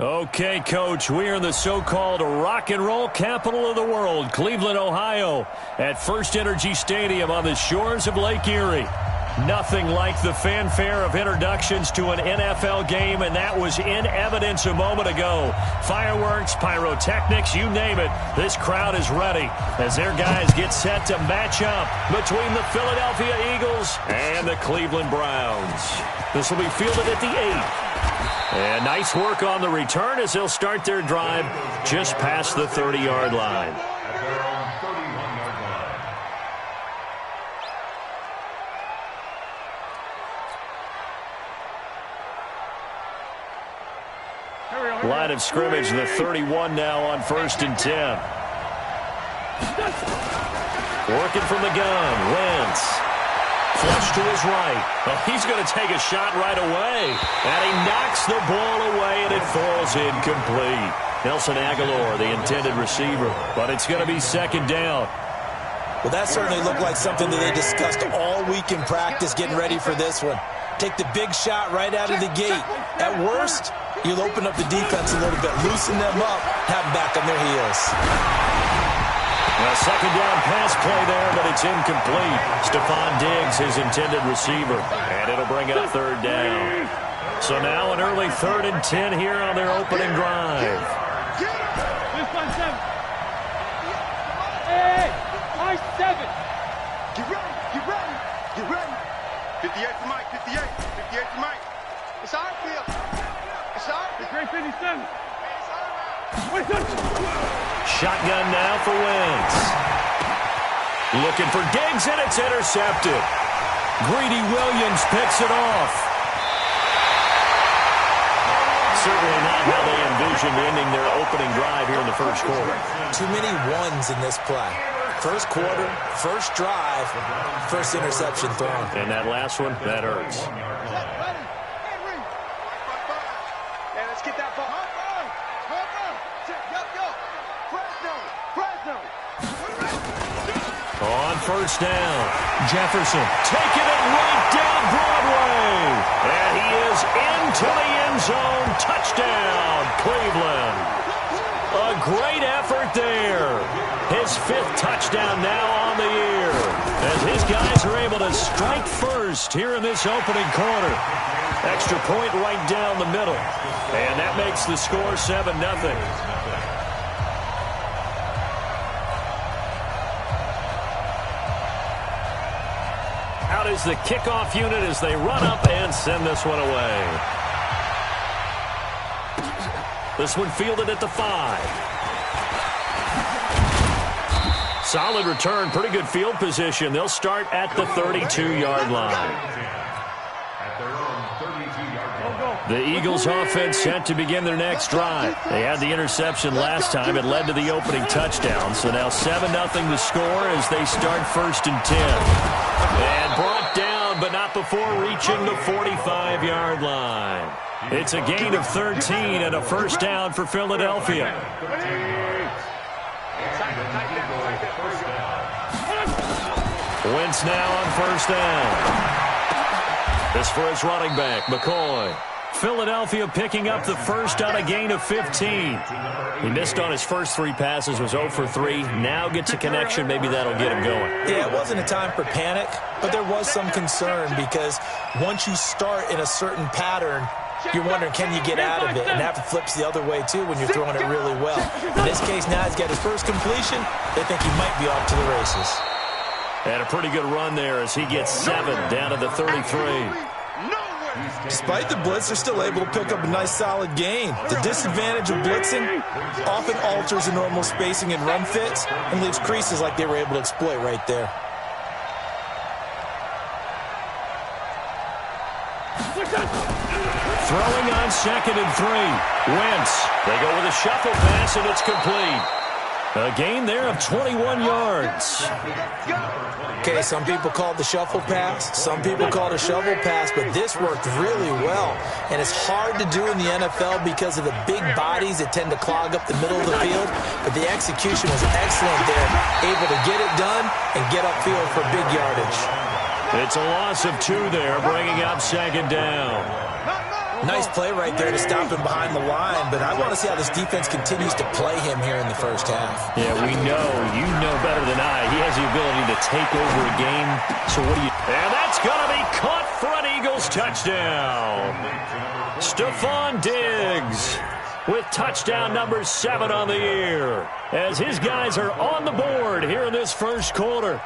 Okay, Coach, we are in the so-called rock and roll capital of the world, Cleveland, Ohio, at First Energy Stadium on the shores of Lake Erie. Nothing like the fanfare of introductions to an NFL game, and that was in evidence a moment ago. Fireworks, pyrotechnics, you name it. This crowd is ready as their guys get set to match up between the Philadelphia Eagles and the Cleveland Browns. This will be fielded at the 8. And nice work on the return as they'll start their drive just past the 30-yard line. Line of scrimmage, the 31 now on 1st and 10. Working from the gun, Wentz. Flush to his right. Oh, he's going to take a shot right away. And he knocks the ball away, and it falls incomplete. Nelson Aguilar, the intended receiver. But it's going to be 2nd down. Well, that certainly looked like something that they discussed all week in practice getting ready for this one. Take the big shot right out of the gate. At worst, you'll open up the defense a little bit, loosen them up, have them back on their heels. A 2nd down pass play there, but it's incomplete. Stephon Diggs, his intended receiver. And it'll bring up 3rd down. So now an early 3rd and 10 here on their opening drive. Hey, high 7. Get ready, get ready, get ready. 58 to Mike, 58 to Mike. It's our field. It's our field. It's 357. Shotgun now for Wentz. Looking for Diggs, and it's intercepted. Greedy Williams picks it off. Certainly not how they envisioned ending their opening drive here in the first quarter. Too many ones in this play. First quarter, first drive, first interception thrown. And that last one, that hurts. Yeah, let's get that ball. On 1st down, Jefferson taking it right down Broadway. And he is into the end zone. Touchdown, Cleveland. A great effort there. His 5th touchdown now on the year. As his guys are able to strike first here in this opening quarter. Extra point right down the middle. And that makes the score 7-0. Out is the kickoff unit as they run up and send this one away. This one fielded at the 5. Solid return, pretty good field position. They'll start at the 32-yard line. The Eagles offense set to begin their next drive. They had the interception last time. It led to the opening touchdown. So now 7-0 the score as they start 1st and 10. And brought down, but not before reaching the 45-yard line. It's a gain of 13 and a 1st down for Philadelphia. Wentz now on 1st down. This for his running back, McCoy. Philadelphia picking up the first on a gain of 15. He missed on his first 3 passes, was 0 for 3. Now gets a connection. Maybe that'll get him going. Yeah, it wasn't a time for panic, but there was some concern because once you start in a certain pattern, you're wondering, can you get out of it? And that flips the other way, too, when you're throwing it really well. In this case, now he's got his first completion. They think he might be off to the races. And a pretty good run there as he gets 7 down to the 33. Despite the blitz, they're still able to pick up a nice, solid gain. The disadvantage of blitzing often alters the normal spacing and run fits and leaves creases like they were able to exploit right there. Throwing on 2nd and 3. Wentz. They go with a shuffle pass, and it's complete. A gain there of 21 yards. Okay, some people call it the shuffle pass. Some people call it a shovel pass, but this worked really well. And it's hard to do in the NFL because of the big bodies that tend to clog up the middle of the field. But the execution was excellent there, able to get it done and get upfield for big yardage. It's a loss of 2 there, bringing up 2nd down. Nice play right there to stop him behind the line, but I want to see how this defense continues to play him here in the first half. Yeah, we know. You know better than I. He has the ability to take over a game. So what do you... And that's going to be caught for an Eagles touchdown. Stephon Diggs with touchdown number 7 on the year, as his guys are on the board here in this first quarter.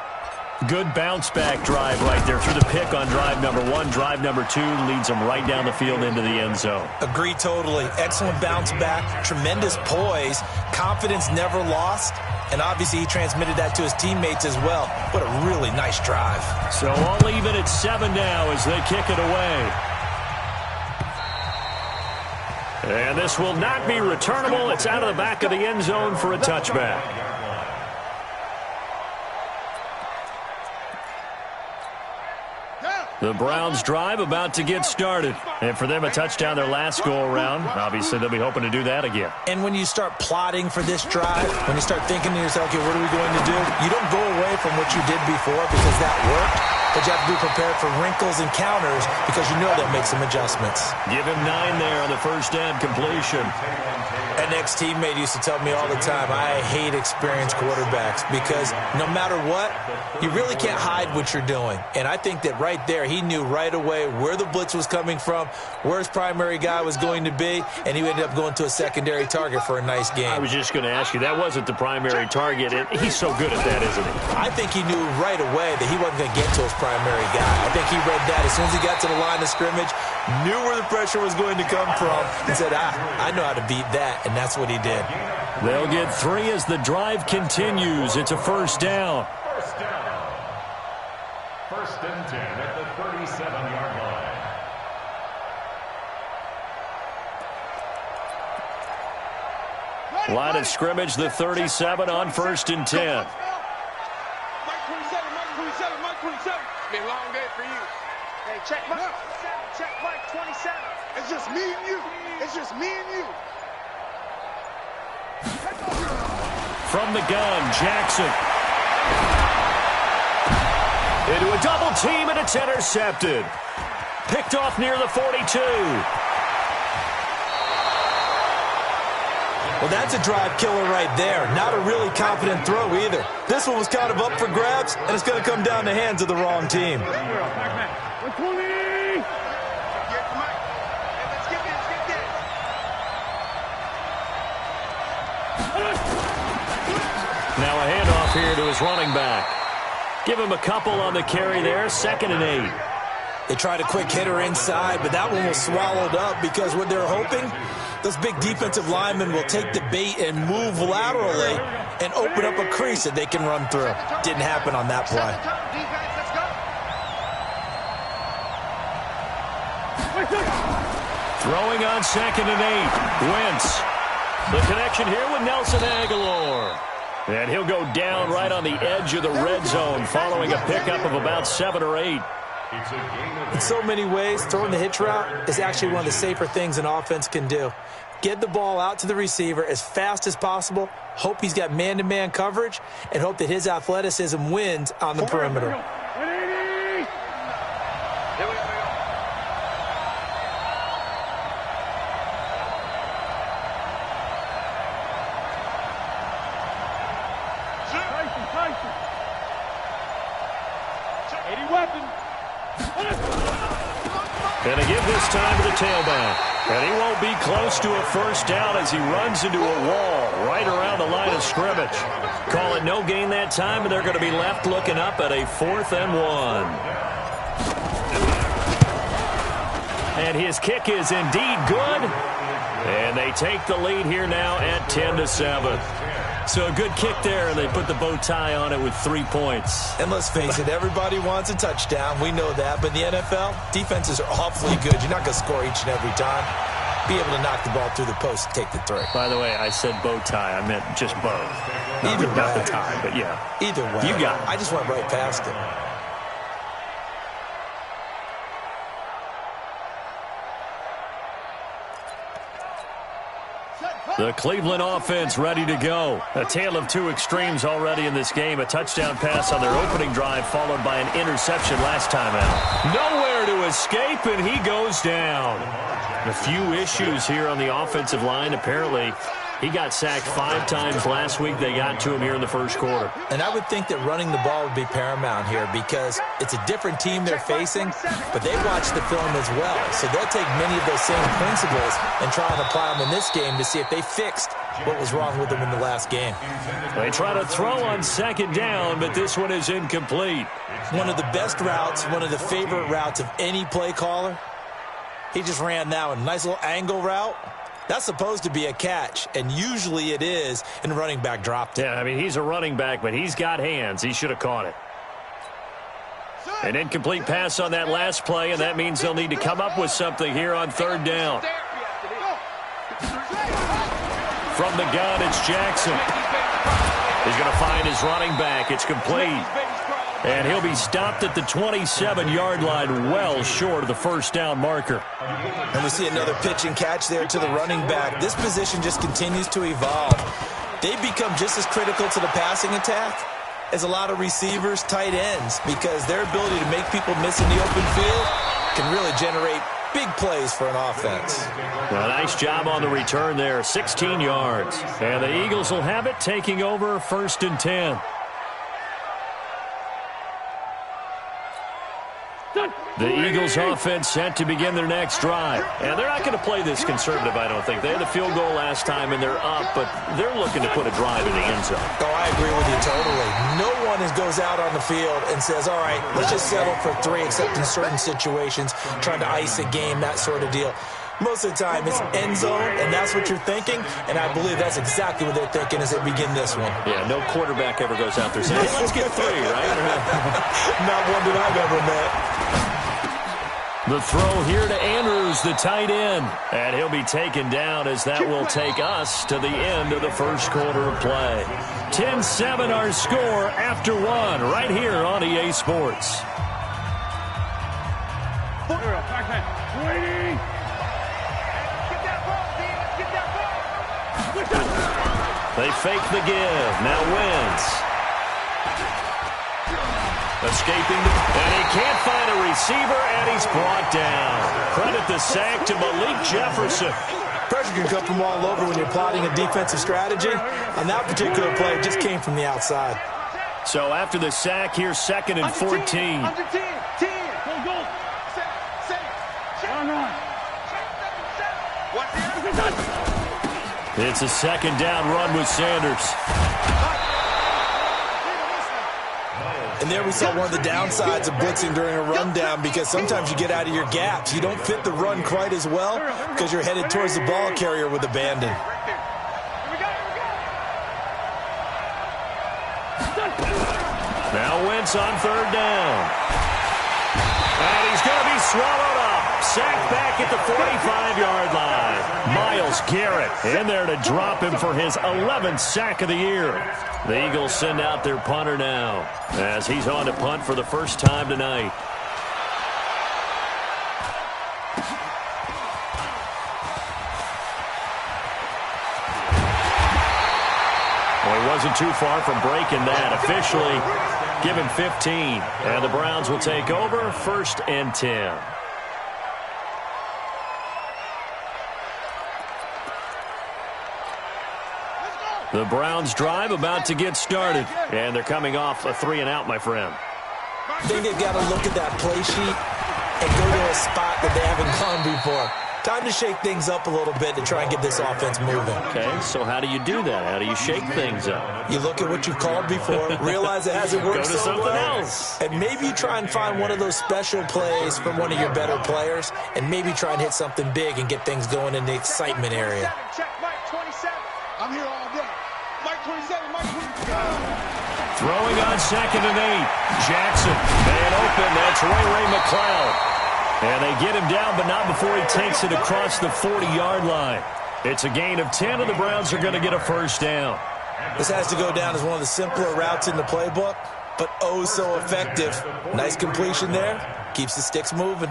Good bounce-back drive right there through the pick on drive number 1. Drive number 2 leads them right down the field into the end zone. Agree totally. Excellent bounce-back, tremendous poise, confidence never lost, and obviously he transmitted that to his teammates as well. What a really nice drive. So all even at 7 now as they kick it away. And this will not be returnable. It's out of the back of the end zone for a touchback. The Browns drive about to get started. And for them, a touchdown their last go-around. Obviously, they'll be hoping to do that again. And when you start plotting for this drive, when you start thinking to yourself, okay, what are we going to do? You don't go away from what you did before because that worked. But you have to be prepared for wrinkles and counters because you know they'll make some adjustments. Give him 9 there on the first down completion. An ex-teammate used to tell me all the time, I hate experienced quarterbacks because no matter what, you really can't hide what you're doing. And I think that right there, he knew right away where the blitz was coming from, where his primary guy was going to be, and he ended up going to a secondary target for a nice game. I was just going to ask you, that wasn't the primary target, and he's so good at that, isn't he? I think he knew right away that he wasn't going to get to his primary guy. I think he read that as soon as he got to the line of scrimmage, knew where the pressure was going to come from, and said, I know how to beat that, and that's what he did. They'll get 3 as the drive continues. It's a first down. First and 10 at the 37-yard line. Line of scrimmage, the 37 on first and 10. Mike 27, Mike 27. Been a long day for you. Hey, check Mike 27, check Mike 27. It's just me and you. It's just me and you. From the gun, Jackson. Into a double team, and it's intercepted. Picked off near the 42. Well, that's a drive killer right there. Not a really confident throw either. This one was kind of up for grabs, and it's going to come down the hands of the wrong team. Now a handoff here to his running back. Give him a couple on the carry there, 2nd and 8. They tried a quick hitter inside, but that one was swallowed up because what they're hoping, those big defensive linemen will take the bait and move laterally and open up a crease that they can run through. Didn't happen on that play. Throwing on 2nd and 8. Wentz. The connection here with Nelson Aguilar. And he'll go down right on the edge of the red zone following a pickup of about 7 or 8. In so many ways, throwing the hitch route is actually one of the safer things an offense can do. Get the ball out to the receiver as fast as possible, hope he's got man-to-man coverage, and hope that his athleticism wins on the perimeter. And a give this time to the tailback. And he won't be close to a first down as he runs into a wall right around the line of scrimmage. Call it no gain that time, and they're going to be left looking up at a 4th and 1. And his kick is indeed good. And they take the lead here now at 10-7. So a good kick there, and they put the bow tie on it with 3 points. And let's face it, everybody wants a touchdown. We know that. But in the NFL, defenses are awfully good. You're not going to score each and every time. Be able to knock the ball through the post and take the 3. By the way, I said bow tie. I meant just bow. Either way. Not the tie, but yeah. Either way. You got it. I just went right past it. The Cleveland offense ready to go. A tale of 2 extremes already in this game. A touchdown pass on their opening drive followed by an interception last time out. Nowhere to escape, and he goes down. A few issues here on the offensive line. Apparently, he got sacked 5 times last week. They got to him here in the first quarter. And I would think that running the ball would be paramount here because it's a different team they're facing, but they watch the film as well. So they'll take many of those same principles and try and apply them in this game to see if they fixed what was wrong with them in the last game. They try to throw on second down, but this one is incomplete. One of the best routes, one of the favorite routes of any play caller. He just ran that one. Nice little angle route. That's supposed to be a catch, and usually it is, and the running back dropped it. Yeah, I mean, he's a running back, but he's got hands. He should have caught it. An incomplete pass on that last play, and that means they'll need to come up with something here on third down. From the gun, it's Jackson. He's going to find his running back. It's complete. And he'll be stopped at the 27-yard line, well short of the first down marker. And we see another pitch and catch there to the running back. This position just continues to evolve. They become just as critical to the passing attack as a lot of receivers, tight ends, because their ability to make people miss in the open field can really generate big plays for an offense. Well, nice job on the return there, 16 yards. And the Eagles will have it, taking over 1st and 10. The Eagles offense set to begin their next drive. And they're not going to play this conservative, I don't think. They had a field goal last time, and they're up, but they're looking to put a drive in the end zone. Oh, I agree with you totally. No one goes out on the field and says, all right, let's just settle for 3, except in certain situations, trying to ice a game, that sort of deal. Most of the time, it's end zone, and that's what you're thinking, and I believe that's exactly what they're thinking as they begin this one. Yeah, no quarterback ever goes out there saying, hey, let's get 3, right? Not one that I've ever met. The throw here to Andrews, the tight end. And he'll be taken down as that will take us to the end of the first quarter of play. 10-7 our score after 1 right here on EA Sports. They fake the give. Now Wentz. Escaping, and he can't find a receiver, and he's brought down. Credit the sack to Malik Jefferson. Pressure can come from all over when you're plotting a defensive strategy. On that particular play, it just came from the outside. So after the sack, here's 2nd and 14. It's a 2nd down run with Sanders. And there we saw one of the downsides of blitzing during a rundown, because sometimes you get out of your gaps. You don't fit the run quite as well because you're headed towards the ball carrier with abandon. Now Wentz on 3rd down. And he's going to be swallowed up. Sacked back at the 45-yard line. Myles Garrett in there to drop him for his 11th sack of the year. The Eagles send out their punter now as he's on to punt for the first time tonight. Well, he wasn't too far from breaking that. Officially given 15. And the Browns will take over 1st and 10. The Browns drive about to get started, and they're coming off a 3-and-out, my friend. I think they've got to look at that play sheet and go to a spot that they haven't gone before. Time to shake things up a little bit to try and get this offense moving. Okay, so how do you do that? How do you shake things up? You look at what you've called before, realize it hasn't worked so well. Go to something else. And maybe you try and find one of those special plays from one of your better players, and maybe try and hit something big and get things going in the excitement area. Check Mike 27. I'm here all day. Mike 27, Mike 27. Throwing on 2nd and 8. Jackson, man open. That's Ray McLeod. And they get him down, but not before he takes it across the 40-yard line. It's a gain of 10, and the Browns are going to get a first down. This has to go down as one of the simpler routes in the playbook, but oh so effective. Nice completion there. Keeps the sticks moving.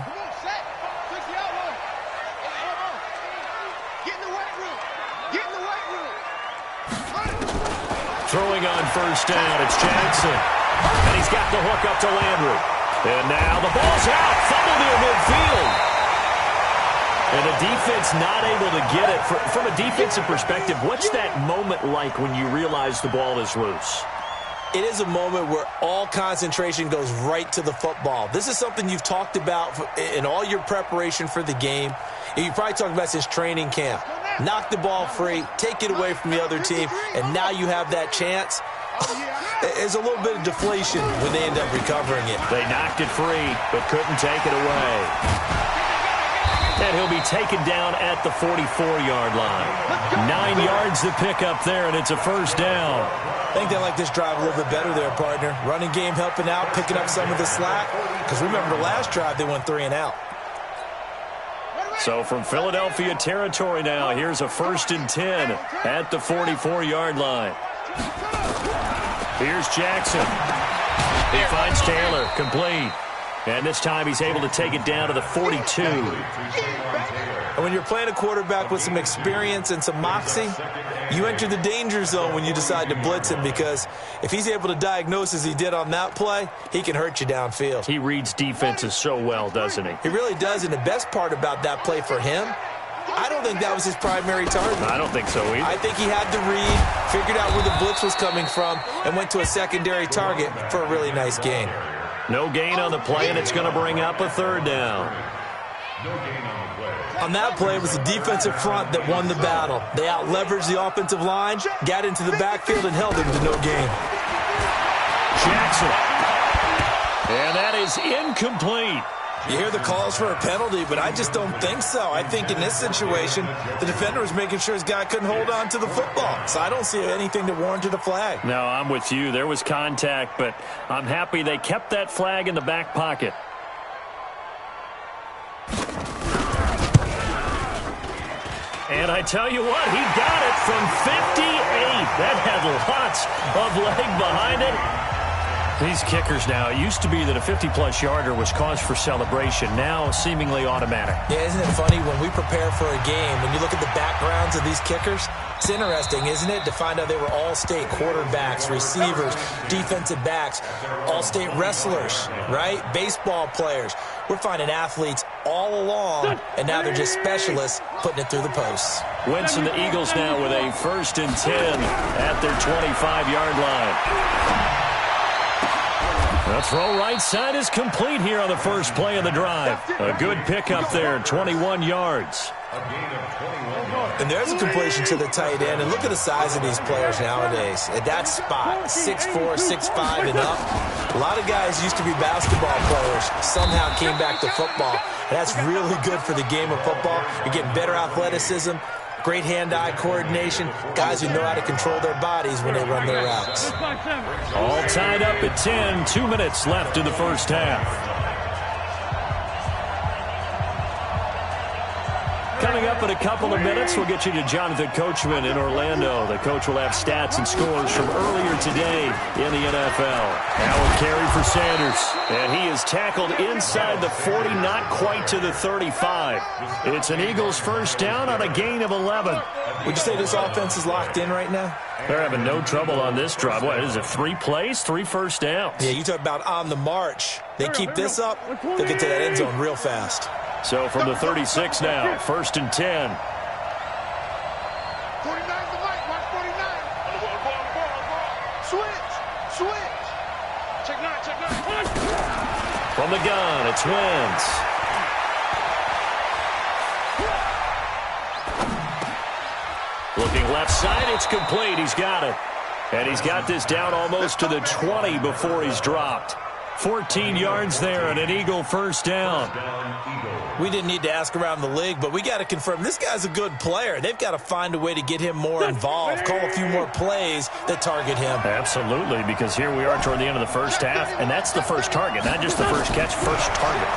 Throwing on 1st down, it's Jackson. And he's got the hook up to Landry. And now the ball's out. Fumble near midfield. And the defense not able to get it. From a defensive perspective, what's that moment like when you realize the ball is loose? It is a moment where all concentration goes right to the football. This is something you've talked about in all your preparation for the game. You probably talked about since training camp. Knock the ball free, take it away from the other team, and now you have that chance. There's a little bit of deflation when they end up recovering it. They knocked it free, but couldn't take it away. And he'll be taken down at the 44-yard line. 9 yards to pick up there, and it's a first down. I think they like this drive a little bit better there, partner. Running game helping out, picking up some of the slack. Because remember, the last drive, they went 3 and out. So from Philadelphia territory now, here's a 1st and 10 at the 44-yard line. Here's Jackson. He finds Taylor, complete. And this time he's able to take it down to the 42. And when you're playing a quarterback with some experience and some moxie, you enter the danger zone when you decide to blitz him, because if he's able to diagnose as he did on that play, he can hurt you downfield. He reads defenses so well, doesn't he? He really does, and the best part about that play for him, I don't think that was his primary target. I don't think so either. I think he had to read, figured out where the blitz was coming from, and went to a secondary target for a really nice gain. No gain on the play, and it's going to bring up a 3rd down. On that play, it was the defensive front that won the battle. They out-leveraged the offensive line, got into the backfield, and held him to no gain. Jackson. And that is incomplete. You hear the calls for a penalty, but I just don't think so. I think in this situation, the defender was making sure his guy couldn't hold on to the football. So I don't see anything that warranted a flag. No, I'm with you. There was contact, but I'm happy they kept that flag in the back pocket. And I tell you what, he got it from 58. That had lots of leg behind it. These kickers now, it used to be that a 50-plus yarder was cause for celebration. Now, seemingly automatic. Yeah, isn't it funny when we prepare for a game, when you look at the backgrounds of these kickers, it's interesting, isn't it, to find out they were all-state quarterbacks, receivers, defensive backs, all-state wrestlers, right? Baseball players. We're finding athletes all along, and now they're just specialists putting it through the posts. Wentz and the Eagles now with a 1st and 10 at their 25-yard line. The throw right side is complete here on the first play of the drive. A good pickup there, 21 yards. And there's a completion to the tight end. And look at the size of these players nowadays. At that spot, 6'4", 6'5", and up. A lot of guys used to be basketball players, somehow came back to football. And that's really good for the game of football. You're getting better athleticism, great hand-eye coordination, guys who know how to control their bodies when they run their routes. All tied up at 10, 2 minutes left in the first half. Coming up in a couple of minutes, we'll get you to Jonathan Coachman in Orlando. The coach will have stats and scores from earlier today in the NFL. Now a carry for Sanders, and he is tackled inside the 40, not quite to the 35. It's an Eagles first down on a gain of 11. Would you say this offense is locked in right now? They're having no trouble on this drive. What is it, 3 plays, 3 first downs? Yeah, you talk about on the march. They keep this up, they'll get to that end zone real fast. So from the 36 now, 1st and 10. 49 the right, watch 49. Switch. Check 9. From the gun, it's Wentz. Looking left side, it's complete. He's got it. And he's got this down almost to the 20 before he's dropped. 14 yards there and an Eagle first down. We didn't need to ask around the league, but we got to confirm this guy's a good player. They've got to find a way to get him more involved, call a few more plays that target him. Absolutely, because here we are toward the end of the first half, and that's the first target, not just the first catch, first target.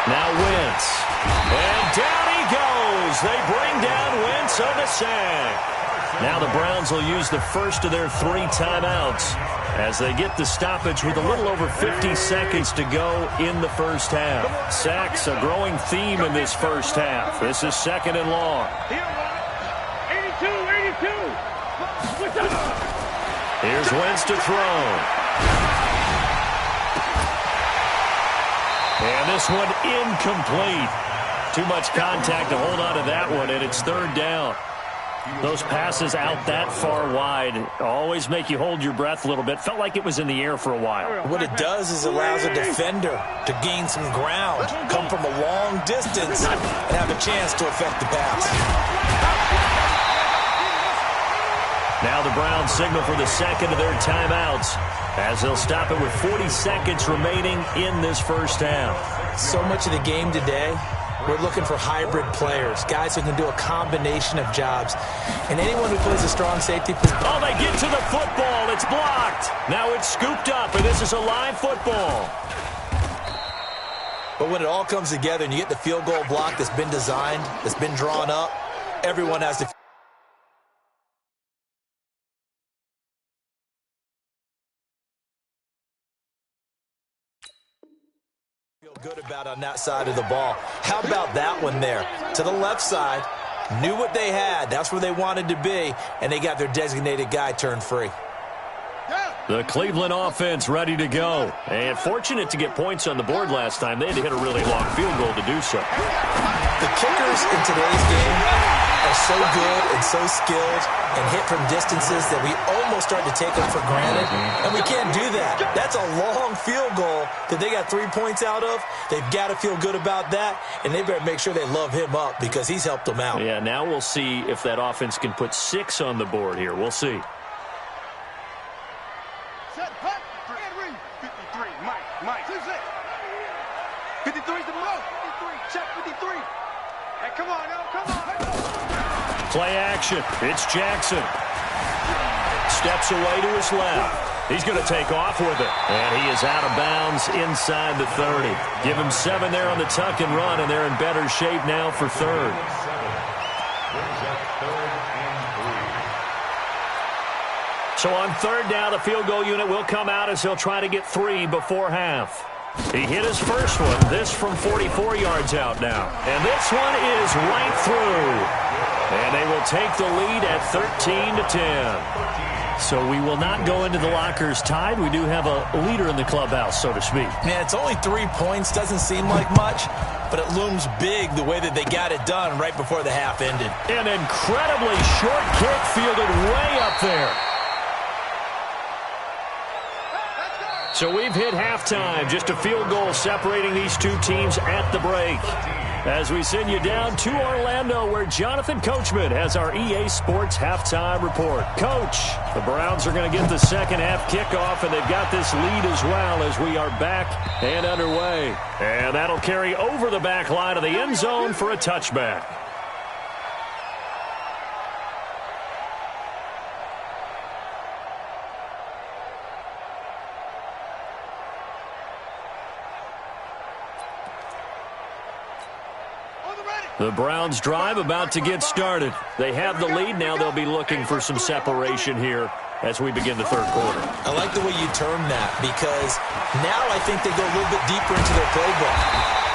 Now Wentz. And down he goes. They bring down Wentz on the sack. Now the Browns will use the first of their 3 timeouts as they get the stoppage with a little over 50 seconds to go in the first half. Sacks, a growing theme in this first half. This is 2nd and long. 82. Here's Wentz to throw. And this one incomplete. Too much contact to hold on to that one, and it's third down. Those passes out that far wide always make you hold your breath a little bit. Felt like it was in the air for a while. What it does is allows a defender to gain some ground, come from a long distance, and have a chance to affect the pass. Now the Browns signal for the second of their timeouts as they'll stop it with 40 seconds remaining in this first half. So much of the game today, we're looking for hybrid players, guys who can do a combination of jobs. And anyone who plays a strong safety position. Oh, they get to the football. It's blocked. Now it's scooped up, and this is a live football. But when it all comes together and you get the field goal block that's been designed, that's been drawn up, everyone has to feel good about on that side of the ball. How about that one there? To the left side, knew what they had. That's where they wanted to be, and they got their designated guy turned free. The Cleveland offense ready to go. And fortunate to get points on the board last time. They had to hit a really long field goal to do so. The kickers in today's game are so good and so skilled and hit from distances that we almost start to take them for granted. And we can't do that. That's a long field goal that they got 3 points out of. They've got to feel good about that, and they better make sure they love him up because he's helped them out. Yeah, now we'll see if that offense can put 6 on the board here. We'll see. 53's the most. 53. Check 53. Hey, come on, now. Come on. Play action. It's Jackson. Steps away to his left. He's going to take off with it. And he is out of bounds inside the 30. Give him 7 there on the tuck and run, and they're in better shape now for third. So on third down, the field goal unit will come out as he'll try to get 3 before half. He hit his first one, this from 44 yards out now. And this one is right through. And they will take the lead at 13-10. So we will not go into the lockers tied. We do have a leader in the clubhouse, so to speak. Yeah, it's only 3 points. Doesn't seem like much, but it looms big the way that they got it done right before the half ended. An incredibly short kick fielded way up there. So we've hit halftime, just a field goal separating these two teams at the break. As we send you down to Orlando, where Jonathan Coachman has our EA Sports halftime report. Coach, the Browns are going to get the second half kickoff, and they've got this lead as well as we are back and underway. And that'll carry over the back line of the end zone for a touchback. The Browns drive about to get started. They have the lead. Now they'll be looking for some separation here as we begin the third quarter. I like the way you term that because now I think they go a little bit deeper into their playbook.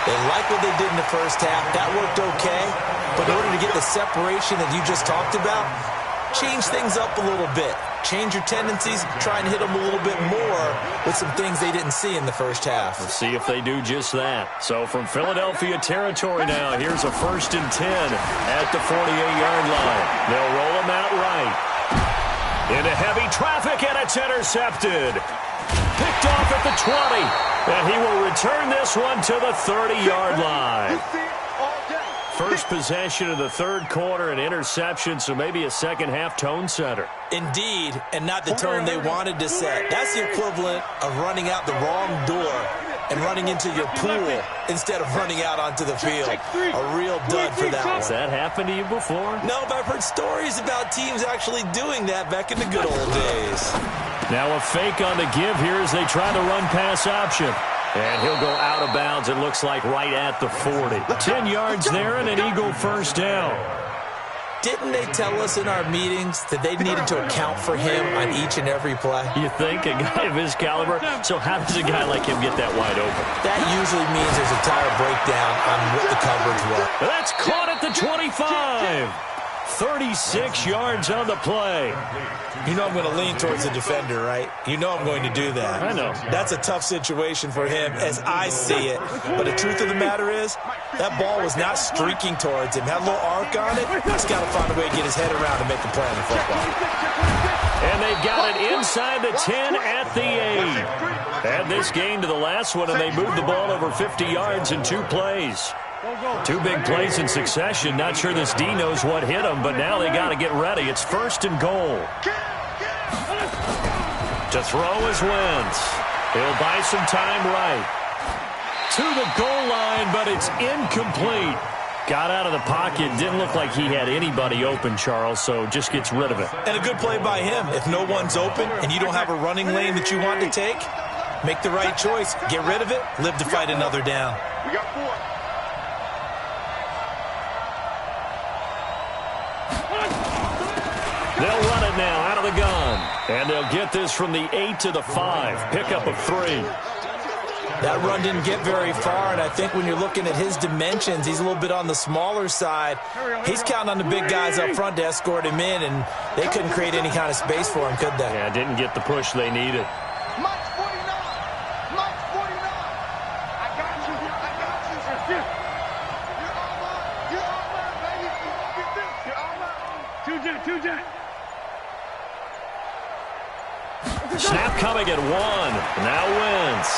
They like what they did in the first half. That worked okay. But in order to get the separation that you just talked about, change things up a little bit. Change your tendencies, try and hit them a little bit more with some things they didn't see in the first half. Let's see if they do just that. So from Philadelphia territory now, here's a 1st and 10 at the 48-yard line. They'll roll them out right. Into heavy traffic, and it's intercepted. Picked off at the 20, and he will return this one to the 30-yard line. First possession of the third quarter, an interception, so maybe a second-half tone setter. Indeed, and not the tone they wanted to set. That's the equivalent of running out the wrong door and running into your pool instead of running out onto the field. A real dud for that one. Has that happened to you before? No, but I've heard stories about teams actually doing that back in the good old days. Now a fake on the give here as they try the run-pass option. And he'll go out of bounds, it looks like, right at the 40. 10 yards there and an Eagle first down. Didn't they tell us in our meetings that they needed to account for him on each and every play? You think? A guy of his caliber? So how does a guy like him get that wide open? That usually means there's a tire breakdown on what the coverage was. That's caught at the 25. 36 yards on the play. You know I'm going to lean towards the defender, right? You know I'm going to do that. I know. That's a tough situation for him as I see it. But the truth of the matter is, that ball was not streaking towards him. Had a little arc on it. He's got to find a way to get his head around and make a play on the football. And they've got it inside the 10 at the 8. Add this game to the last one, and they moved the ball over 50 yards in 2 plays. 2 big plays in succession. Not sure this D knows what hit him, but now they got to get ready. It's 1st and goal. To throw is Wentz. He'll buy some time right. To the goal line, but it's incomplete. Got out of the pocket. Didn't look like he had anybody open, Charles, so just gets rid of it. And a good play by him. If no one's open and you don't have a running lane that you want to take, make the right choice. Get rid of it. Live to fight another down. We got 4. They'll run it now out of the gun. And they'll get this from the 8 to the 5. Pickup of 3. That run didn't get very far, and I think when you're looking at his dimensions, he's a little bit on the smaller side. He's counting on the big guys up front to escort him in, and they couldn't create any kind of space for him, could they? Yeah, didn't get the push they needed. Mike 49. Mike 49. I got you. I got you. You're all mine. You're all mine, baby. Get this. You're all mine. 2 jet. Snap coming at 1. Now Wentz.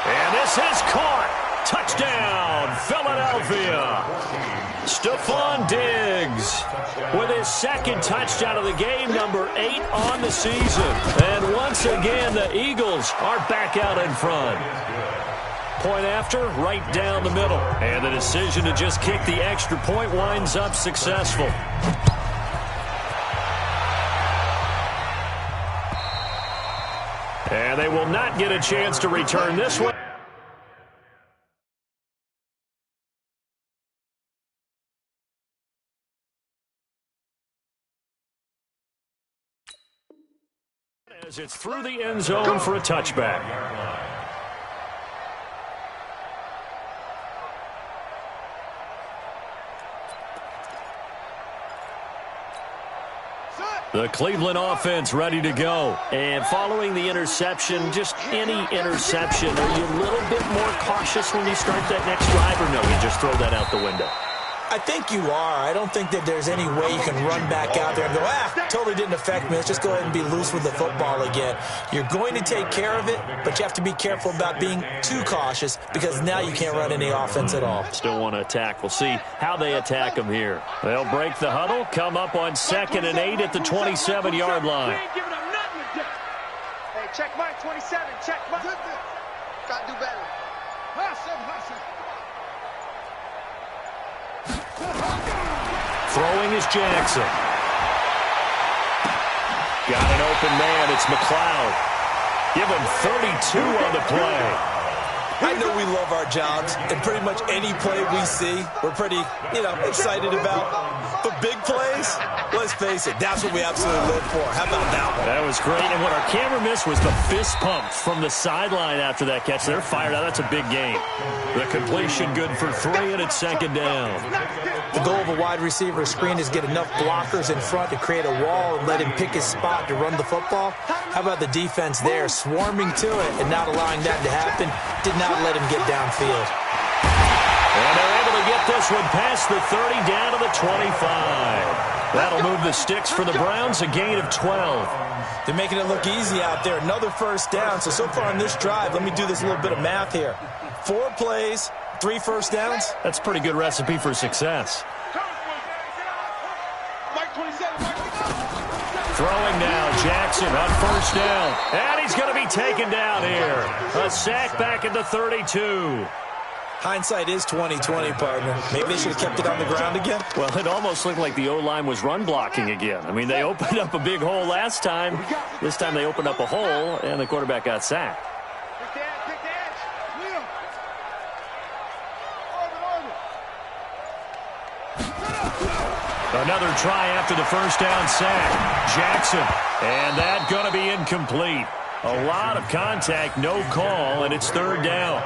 And this is caught. Touchdown, Philadelphia. Stephon Diggs with his 2nd touchdown of the game, number 8 on the season. And once again, the Eagles are back out in front. Point after, right down the middle. And the decision to just kick the extra point winds up successful. And they will not get a chance to return this one. As it's through the end zone for a touchback. The Cleveland offense ready to go. And following the interception, just any interception, are you a little bit more cautious when you start that next drive, or no, you just throw that out the window? I think you are. I don't think that there's any way you can run back out there and go, totally didn't affect me. Let's just go ahead and be loose with the football again. You're going to take care of it, but you have to be careful about being too cautious because now you can't run any offense at all. Still want to attack. We'll see how they attack them here. They'll break the huddle, come up on 2nd and 8 at the 27-yard line. Hey, check Mike 27. Check Mike. Got to do better. Throwing is Jackson. Got an open man. It's McLeod. Give him 32 on the play. I know we love our jobs, and pretty much any play we see, we're pretty, excited about. But big plays, let's face it, that's what we absolutely live for. How about that one? That was great, and what our camera missed was the fist pump from the sideline after that catch. They're fired out. That's a big game. The completion good for 3, and it's 2nd down. The goal of a wide receiver screen is get enough blockers in front to create a wall and let him pick his spot to run the football. How about the defense there, swarming to it and not allowing that to happen? Did not let him get downfield. And they're able to get this one past the 30 down to the 25. That'll move the sticks for the Browns, a gain of 12. They're making it look easy out there. Another 1st down. So far on this drive, let me do this little bit of math here. 4 plays, 3 first downs. That's a pretty good recipe for success. Throwing now, Jackson on 1st down. And he's going to be taken down here. A sack back at the 32. Hindsight is 20/20, partner. Maybe they should have kept it on the ground again. Well, it almost looked like the O-line was run blocking again. I mean, they opened up a big hole last time. This time they opened up a hole, and the quarterback got sacked. Another try after the 1st down sack. Jackson, and that going to be incomplete. A lot of contact, no call, and it's 3rd down.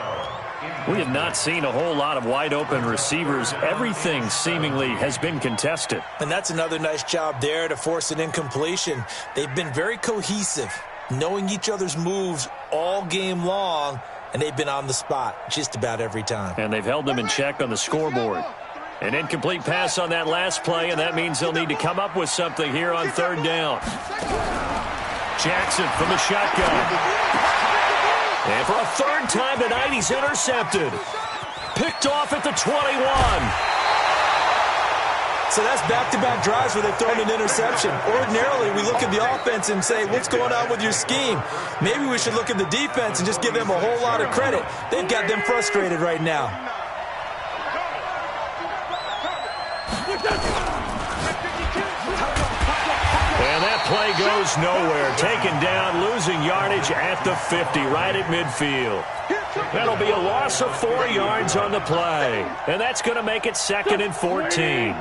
We have not seen a whole lot of wide-open receivers. Everything seemingly has been contested. And that's another nice job there to force an incompletion. They've been very cohesive, knowing each other's moves all game long, and they've been on the spot just about every time. And they've held them in check on the scoreboard. An incomplete pass on that last play, and that means they'll need to come up with something here on third down. Jackson from the shotgun. And for a third time tonight, he's intercepted. Picked off at the 21. So that's back-to-back drives where they've thrown an interception. Ordinarily, we look at the offense and say, what's going on with your scheme? Maybe we should look at the defense and just give them a whole lot of credit. They've got them frustrated right now. And that play goes nowhere. Taken down, losing yardage at the 50, right at midfield. That'll be a loss of 4 yards on the play. And that's going to make it 2nd and 14.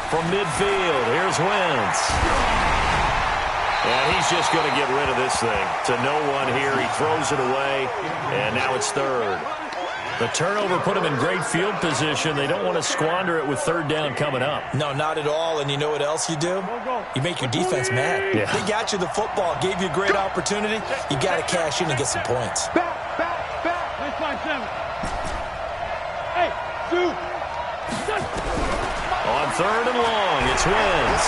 From midfield, here's Wentz. And he's just going to get rid of this thing. To no one here, he throws it away, and now it's third. The turnover put him in great field position. They don't want to squander it with third down coming up. No, not at all. And you know what else you do? You make your defense mad. Yeah. They got you the football, gave you a great opportunity. You got to cash in and get some points. Back. Let's find 7. Hey, 2. On third and long, it's Wentz.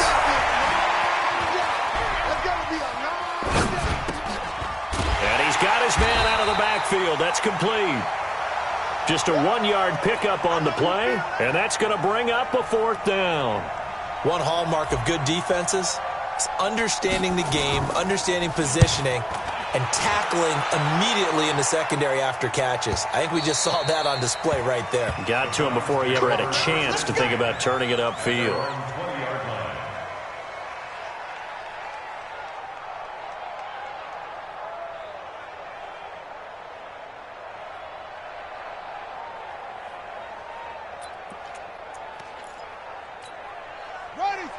And he's got his man out of the backfield. That's complete. Just a 1-yard pickup on the play, and that's going to bring up a 4th down. One hallmark of good defenses is understanding the game, understanding positioning, and tackling immediately in the secondary after catches. I think we just saw that on display right there. Got to him before he ever had a chance to think about turning it upfield.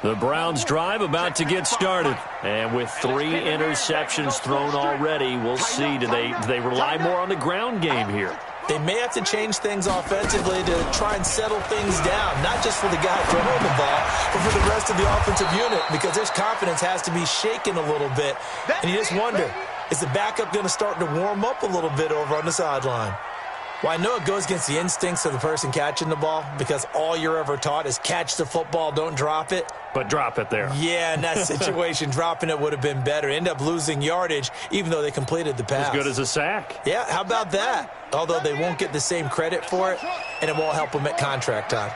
The Browns drive about to get started. And with 3 interceptions thrown already, we'll see. Do they rely more on the ground game here? They may have to change things offensively to try and settle things down, not just for the guy throwing the ball, but for the rest of the offensive unit, because their confidence has to be shaken a little bit. And you just wonder, is the backup going to start to warm up a little bit over on the sideline? Well, I know it goes against the instincts of the person catching the ball, because all you're ever taught is catch the football, don't drop it. But drop it there. Yeah, in that situation, dropping it would have been better. End up losing yardage, even though they completed the pass. As good as a sack. Yeah, how about that? Although they won't get the same credit for it, and it won't help them at contract time.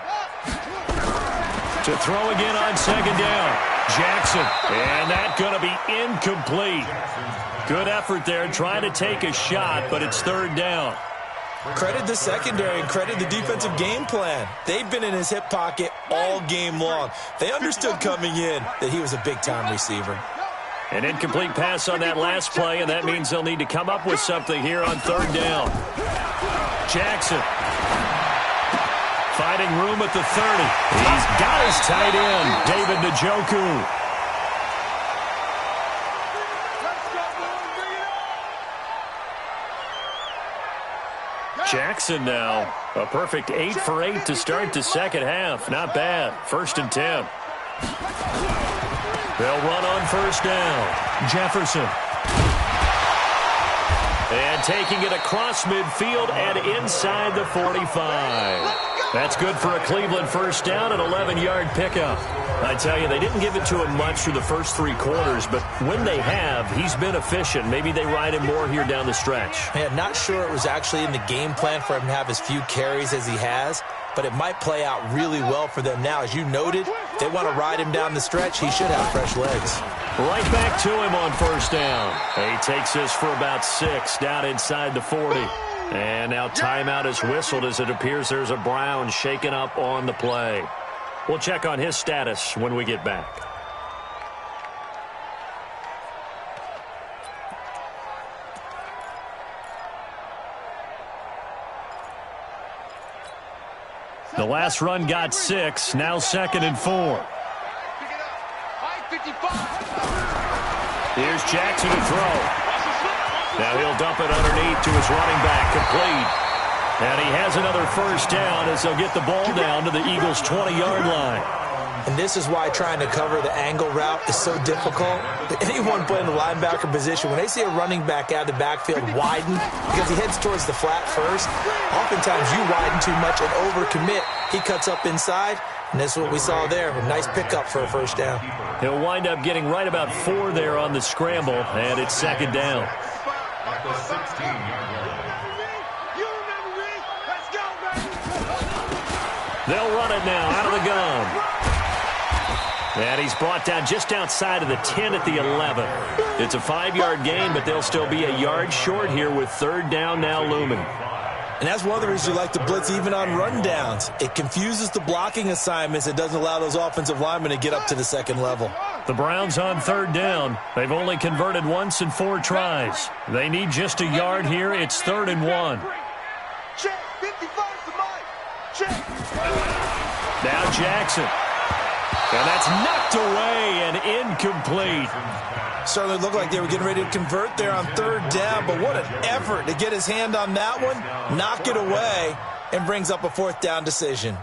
To throw again on 2nd down. Jackson. And that's going to be incomplete. Good effort there trying to take a shot, but it's 3rd down. Credit the secondary and credit the defensive game plan. They've been in his hip pocket all game long. They understood coming in that he was a big-time receiver. An incomplete pass on that last play, and that means they'll need to come up with something here on 3rd down. Jackson. Finding room at the 30. He's got his tight end, David Njoku. Jackson now, a perfect 8 for 8 to start the second half. Not bad. 1st and 10. They'll run on 1st down. Jefferson. And taking it across midfield and inside the 45. That's good for a Cleveland 1st down, an 11-yard pickup. I tell you, they didn't give it to him much through the first 3 quarters, but when they have, he's been efficient. Maybe they ride him more here down the stretch. Man, not sure it was actually in the game plan for him to have as few carries as he has, but it might play out really well for them now. As you noted, they want to ride him down the stretch. He should have fresh legs. Right back to him on 1st down. He takes this for about 6 down inside the 40. And now timeout is whistled as it appears there's a Brown shaken up on the play. We'll check on his status when we get back. The last run got 6, now 2nd and 4. Pick it up. 55. Here's Jackson to throw. Now he'll dump it underneath to his running back, complete. And he has another first down as they'll get the ball down to the Eagles' 20-yard line. And this is why trying to cover the angle route is so difficult. Anyone playing the linebacker position, when they see a running back out of the backfield widen because he heads towards the flat first, oftentimes you widen too much and overcommit. He cuts up inside, and that's what we saw there. A nice pickup for a first down. He'll wind up getting right about 4 there on the scramble, and it's second down. At the 16-yard line. They'll run it now out of the gun. And he's brought down just outside of the 10 at the 11. It's a 5-yard gain, but they'll still be a yard short here with third down now looming. And that's one of the reasons you like to blitz even on run downs. It confuses the blocking assignments. It doesn't allow those offensive linemen to get up to the second level. The Browns on third down. They've only converted once in 4 tries. They need just a yard here. It's 3rd and 1. Check, 55 to Mike. Check. Now Jackson. And that's knocked away and incomplete. Certainly looked like they were getting ready to convert there on third down, but what an effort to get his hand on that one, knock it away, and brings up a 4th down decision.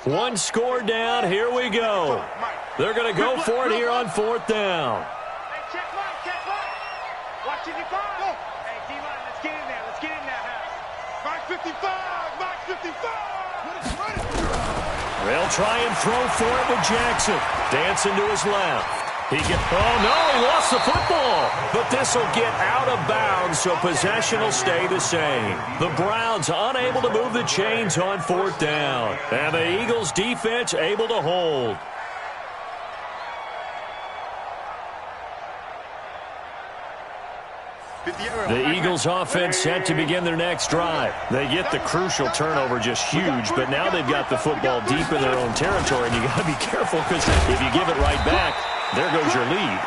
One score down. Here we go. They're going to go for it here on 4th down. Hey, check Mike. Watch it, go. Hey, D-line, let's get in there. Let's get in that house. Mike 55. Mike 55. Run it. They'll try and throw for it with Jackson. Dancing to his left. Oh, no, he lost the football. But this will get out of bounds, so possession will stay the same. The Browns unable to move the chains on 4th down. And the Eagles defense able to hold. The Eagles offense set to begin their next drive. They get the crucial turnover, just huge, but now they've got the football deep in their own territory, and you got to be careful because if you give it right back, there goes your lead.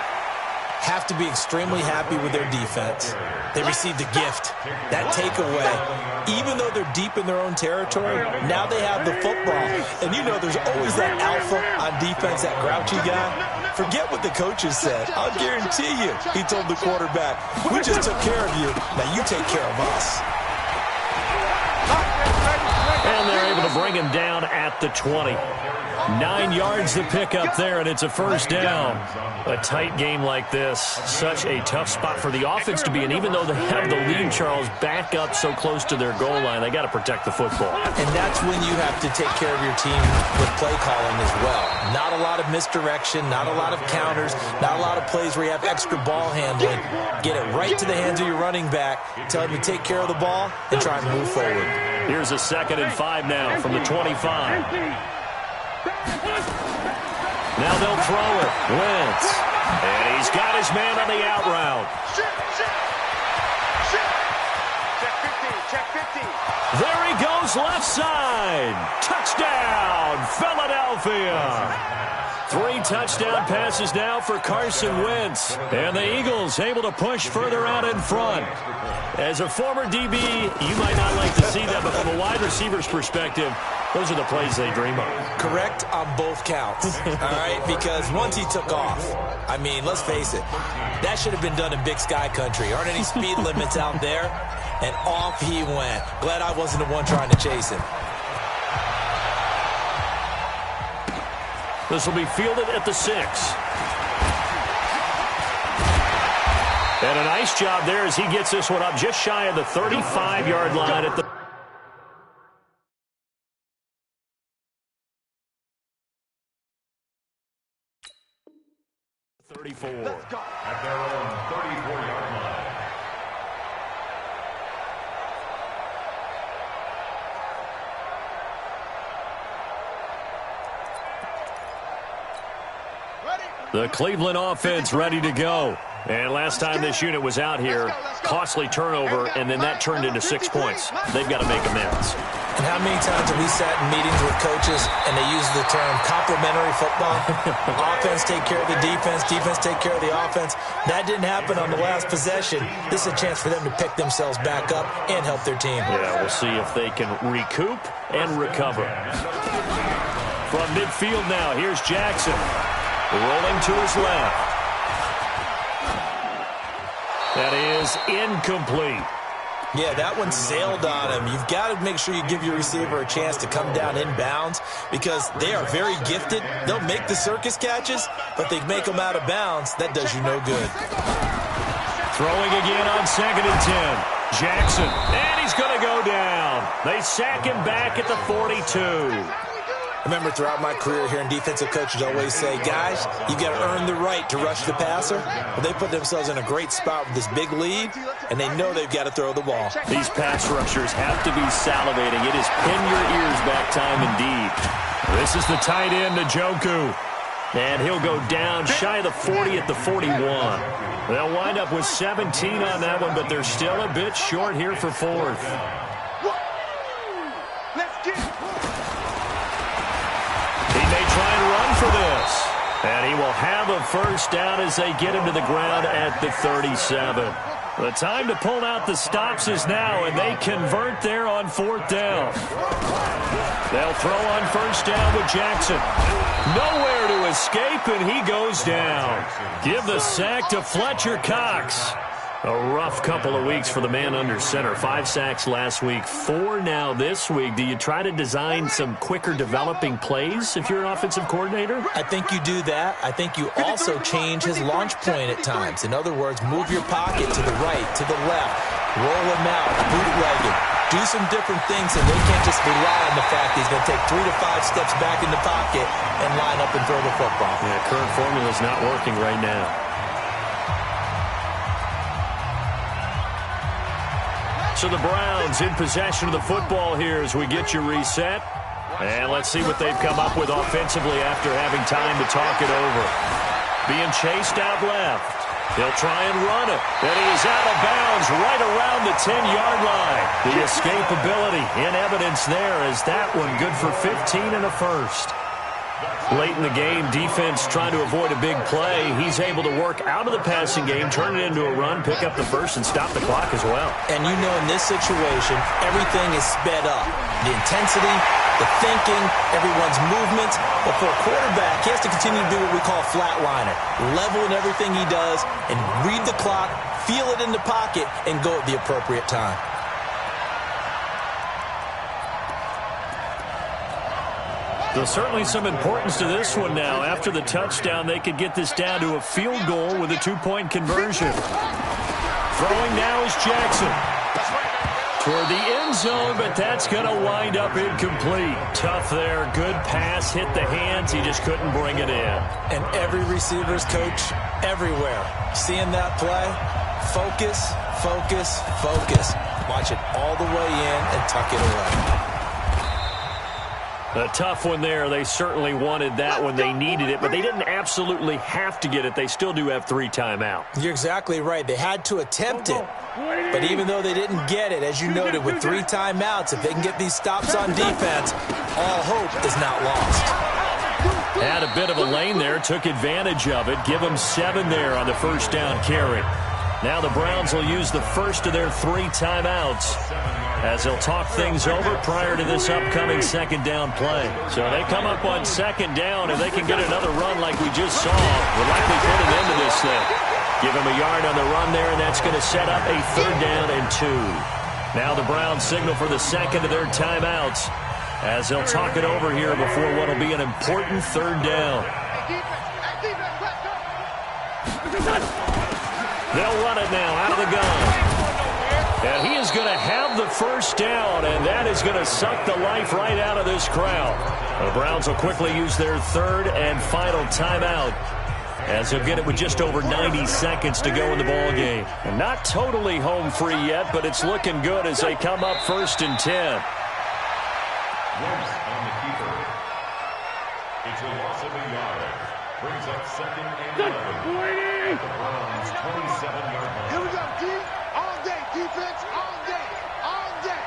Have to be extremely happy with their defense. They received a gift, that takeaway. Even though they're deep in their own territory, now they have the football. And you know there's always that alpha on defense, that grouchy guy. Forget what the coaches said. I'll guarantee you, he told the quarterback, we just took care of you, now you take care of us. And they're able to bring him down at the 20. 9 yards to pick up there, and it's a first down. A tight game like this, such a tough spot for the offense to be in. Even though they have the lead, Charles, back up so close to their goal line, they got to protect the football. And that's when you have to take care of your team with play calling as well. Not a lot of misdirection, not a lot of counters, not a lot of plays where you have extra ball handling. Get it right to the hands of your running back, tell him to take care of the ball, and try and move forward. Here's a 2nd and 5 now from the 25. Now they'll throw it. Wentz. And he's got his man on the out route. Check 50. There he goes, left side. Touchdown, Philadelphia. 3 touchdown passes now for Carson Wentz. And the Eagles able to push further out in front. As a former DB, you might not like to see that, but from a wide receiver's perspective, those are the plays they dream of. Correct on both counts, all right? Because once he took off, I mean, let's face it, that should have been done in Big Sky Country. Aren't any speed limits out there? And off he went. Glad I wasn't the one trying to chase him. This will be fielded at the 6. And a nice job there as he gets this one up just shy of the 35-yard line at the 34. At their own 34-yard line. The Cleveland offense ready to go. And last time this unit was out here, costly turnover, and then that turned into 6 points. They've got to make amends. And how many times have we sat in meetings with coaches and they use the term complementary football? Offense take care of the defense, defense take care of the offense. That didn't happen on the last possession. This is a chance for them to pick themselves back up and help their team. Yeah, we'll see if they can recoup and recover. From midfield now, here's Jackson. Rolling to his left. That is incomplete. Yeah, that one sailed on him. You've got to make sure you give your receiver a chance to come down inbounds because they are very gifted. They'll make the circus catches, but they make them out of bounds. That does you no good. Throwing again on 2nd and 10. Jackson, and he's going to go down. They sack him back at the 42. I remember throughout my career hearing defensive coaches always say, guys, you got to earn the right to rush the passer. Well, they put themselves in a great spot with this big lead, and they know they've got to throw the ball. These pass rushers have to be salivating. It is pin your ears back time indeed. This is the tight end, Njoku. And he'll go down shy of the 40 at the 41. They'll wind up with 17 on that one, but they're still a bit short here for 4th. Try and run for this. And he will have a first down as they get him to the ground at the 37. The time to pull out the stops is now, and they convert there on 4th down. They'll throw on 1st down with Jackson. Nowhere to escape, and he goes down. Give the sack to Fletcher Cox. A rough couple of weeks for the man under center. 5 sacks last week, 4 now this week. Do you try to design some quicker developing plays if you're an offensive coordinator? I think you do that. I think you also change his launch point at times. In other words, move your pocket to the right, to the left, roll him out, bootleg him. Do some different things, and they can't just rely on the fact he's going to take 3 to 5 steps back in the pocket and line up and throw the football. Yeah, current formula is not working right now. So the Browns in possession of the football here as we get you reset. And let's see what they've come up with offensively after having time to talk it over. Being chased out left. He'll try and run it. And he is out of bounds right around the 10-yard line. The escapability in evidence there as that one good for 15 and a first. Late in the game, defense trying to avoid a big play. He's able to work out of the passing game, turn it into a run, pick up the first, and stop the clock as well. And you know in this situation, everything is sped up. The intensity, the thinking, everyone's movements. But for a quarterback, he has to continue to do what we call flatliner. Level in everything he does and read the clock, feel it in the pocket, and go at the appropriate time. There's certainly some importance to this one now. After the touchdown, they could get this down to a field goal with a 2-point conversion. Throwing now is Jackson. Toward the end zone, but that's going to wind up incomplete. Tough there. Good pass. Hit the hands. He just couldn't bring it in. And every receiver's coach everywhere. Seeing that play, focus, focus, focus. Watch it all the way in and tuck it away. A tough one there. They certainly wanted that one. They needed it, but they didn't absolutely have to get it. They still do have 3 timeouts. You're exactly right. They had to attempt it. But even though they didn't get it, as you noted, with 3 timeouts, if they can get these stops on defense, all hope is not lost. Had a bit of a lane there, took advantage of it. Give them 7 there on the first down carry. Now the Browns will use the first of their 3 timeouts as they'll talk things over prior to this upcoming second down play. So they come up on second down, and they can get another run like we just saw. We'll likely put an end to this thing. Give him a yard on the run there, and that's going to set up a 3rd down and 2. Now the Browns signal for the second of their timeouts as they'll talk it over here before what will be an important 3rd down. They'll run it now out of the gun. And he is going to have the first down, and that is going to suck the life right out of this crowd. The Browns will quickly use their 3rd and final timeout as they'll get it with just over 90 seconds to go in the ball game. And not totally home free yet, but it's looking good as they come up 1st and 10. Loose on the keeper. It's a loss of a yard. Brings up 2nd and 11. At the Browns' 27-yard line. Here we go, D. All day, defense, all day, all day.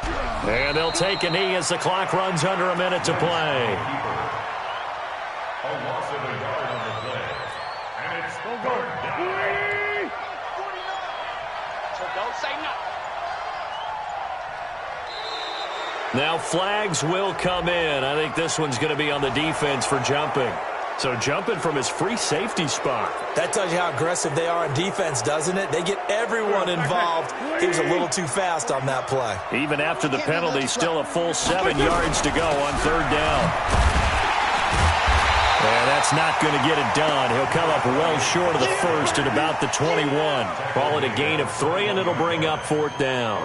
And they'll take a knee as the clock runs under a minute to play. A loss of a yard on the play. And it's third down. So don't say nothing. Now flags will come in. I think this one's going to be on the defense for jumping. So jumping from his free safety spot. That tells you how aggressive they are on defense, doesn't it? They get everyone involved. He was a little too fast on that play. Even after the penalty, still a full 7 yards to go on third down. And that's not going to get it done. He'll come up well short of the first at about the 21. Call it a gain of 3, and it'll bring up fourth down.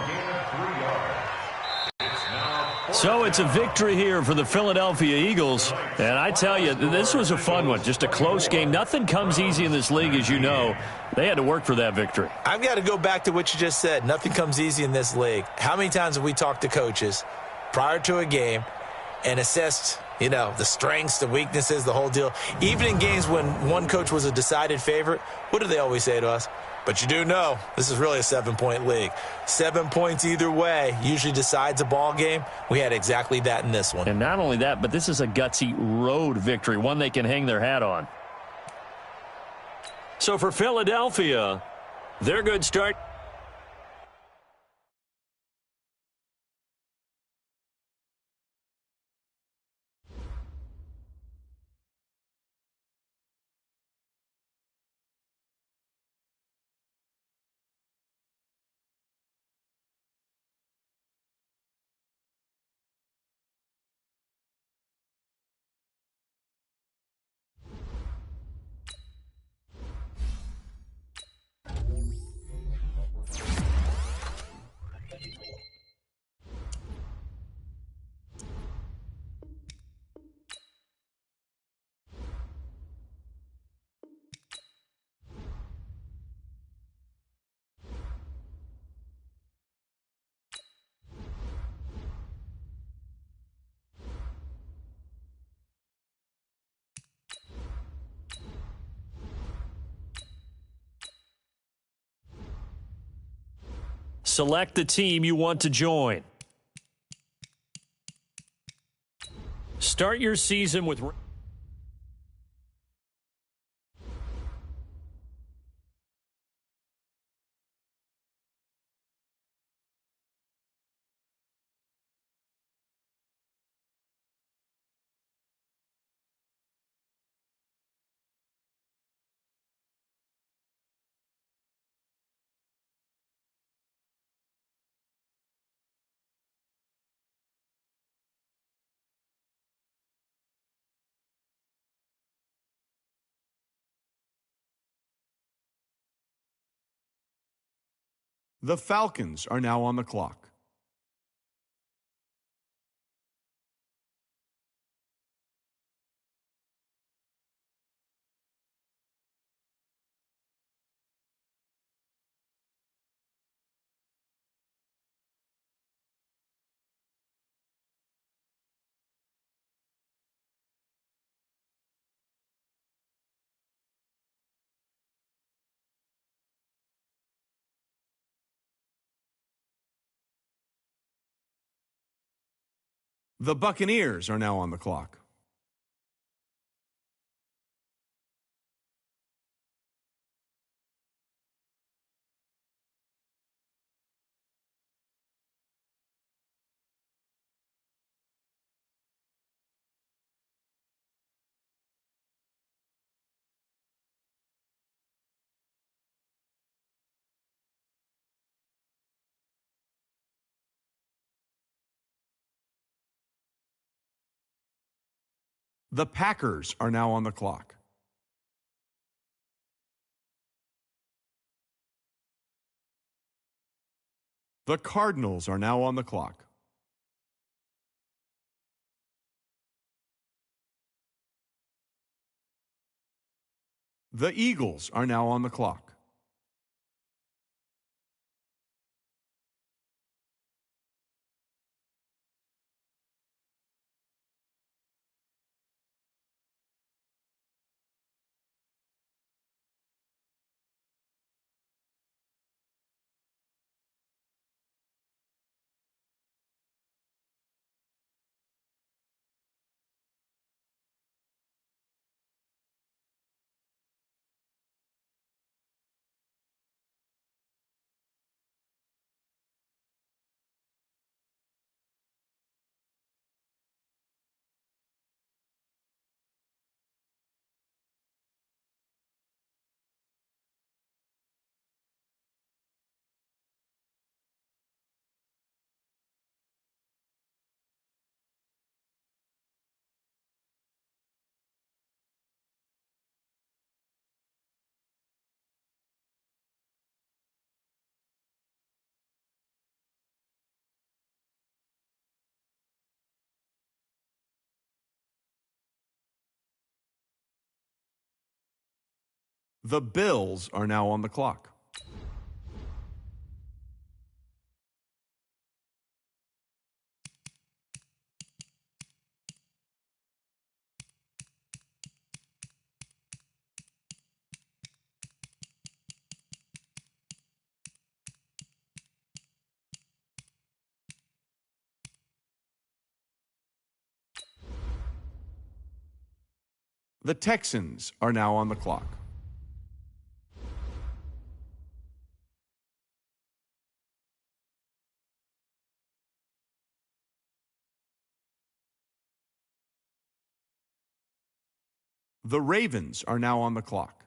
So it's a victory here for the Philadelphia Eagles. And I tell you, this was a fun one. Just a close game. Nothing comes easy in this league, as you know. They had to work for that victory. I've got to go back to what you just said. Nothing comes easy in this league. How many times have we talked to coaches prior to a game and assessed, the strengths, the weaknesses, the whole deal? Even in games when one coach was a decided favorite, what do they always say to us? But you do know this is really a 7-point league. 7 points either way usually decides a ball game. We had exactly that in this one. And not only that, but this is a gutsy road victory, one they can hang their hat on. So for Philadelphia, their good start. Select the team you want to join. Start your season with... The Falcons are now on the clock. The Buccaneers are now on the clock. The Packers are now on the clock. The Cardinals are now on the clock. The Eagles are now on the clock. The Bills are now on the clock. The Texans are now on the clock. The Ravens are now on the clock.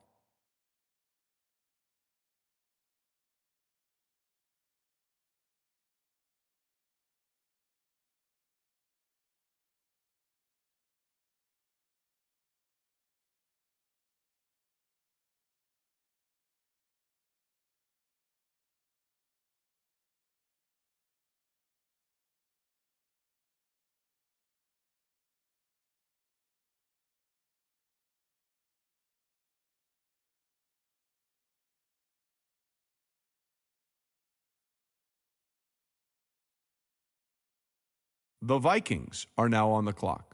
The Vikings are now on the clock.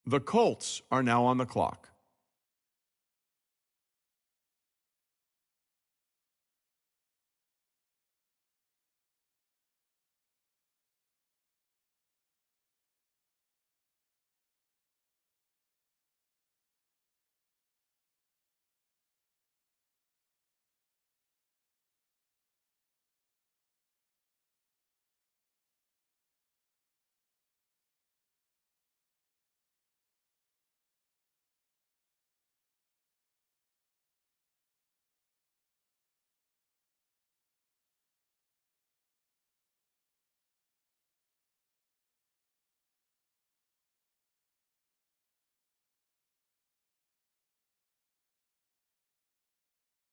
The Colts are now on the clock.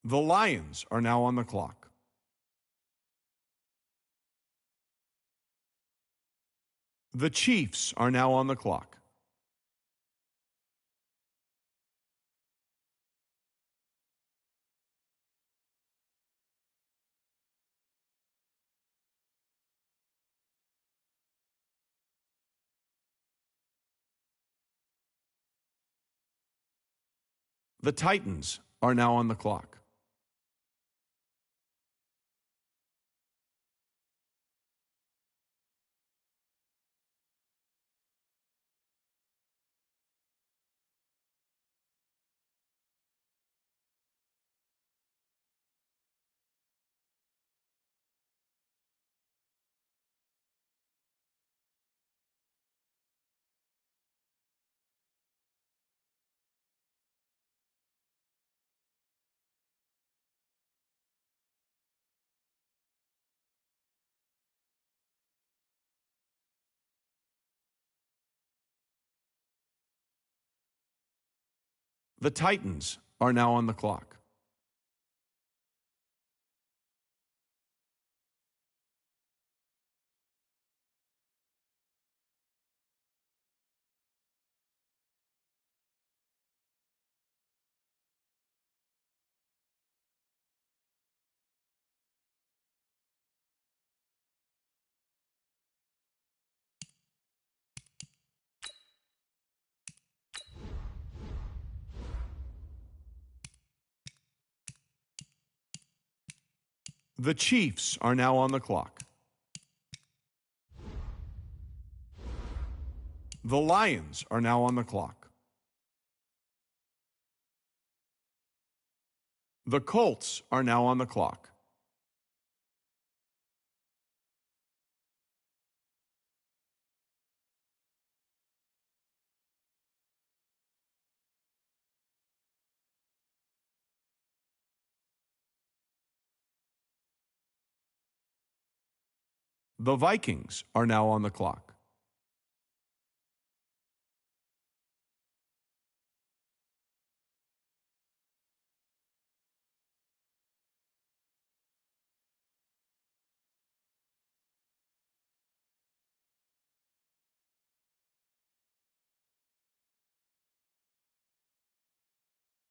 The Lions are now on the clock. The Chiefs are now on the clock. The Titans are now on the clock. The Titans are now on the clock. The Chiefs are now on the clock. The Lions are now on the clock. The Colts are now on the clock. The Vikings are now on the clock.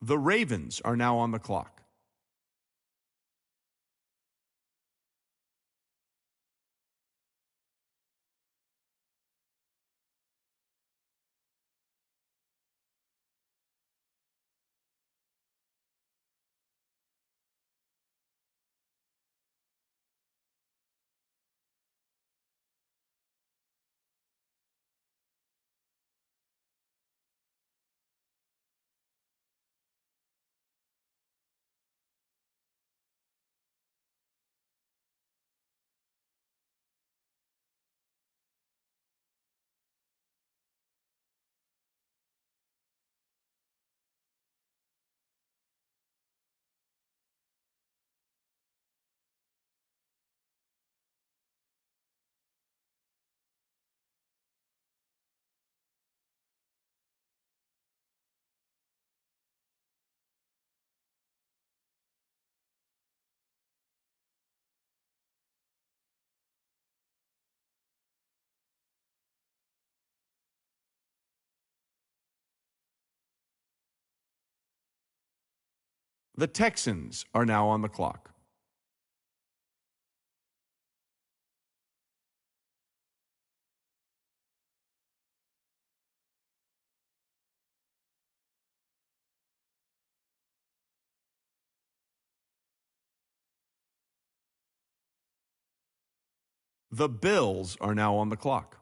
The Ravens are now on the clock. The Texans are now on the clock. The Bills are now on the clock.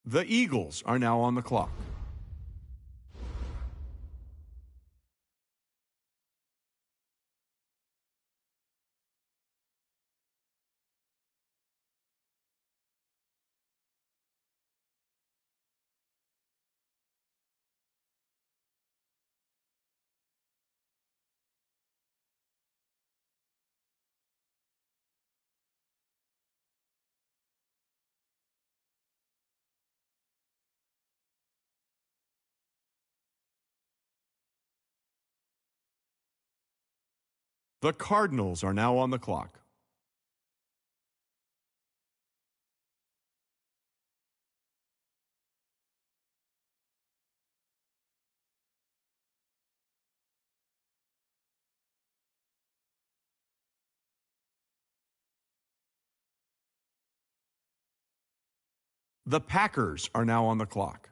The Eagles are now on the clock. The Cardinals are now on the clock. The Packers are now on the clock.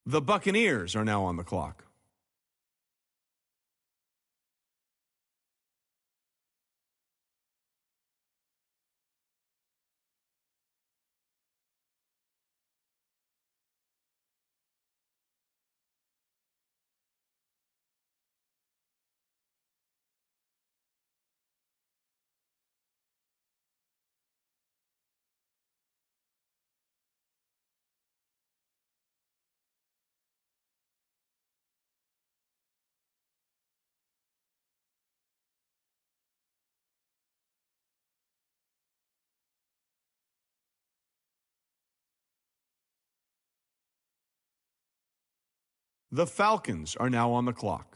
The Buccaneers are now on the clock. The Falcons are now on the clock.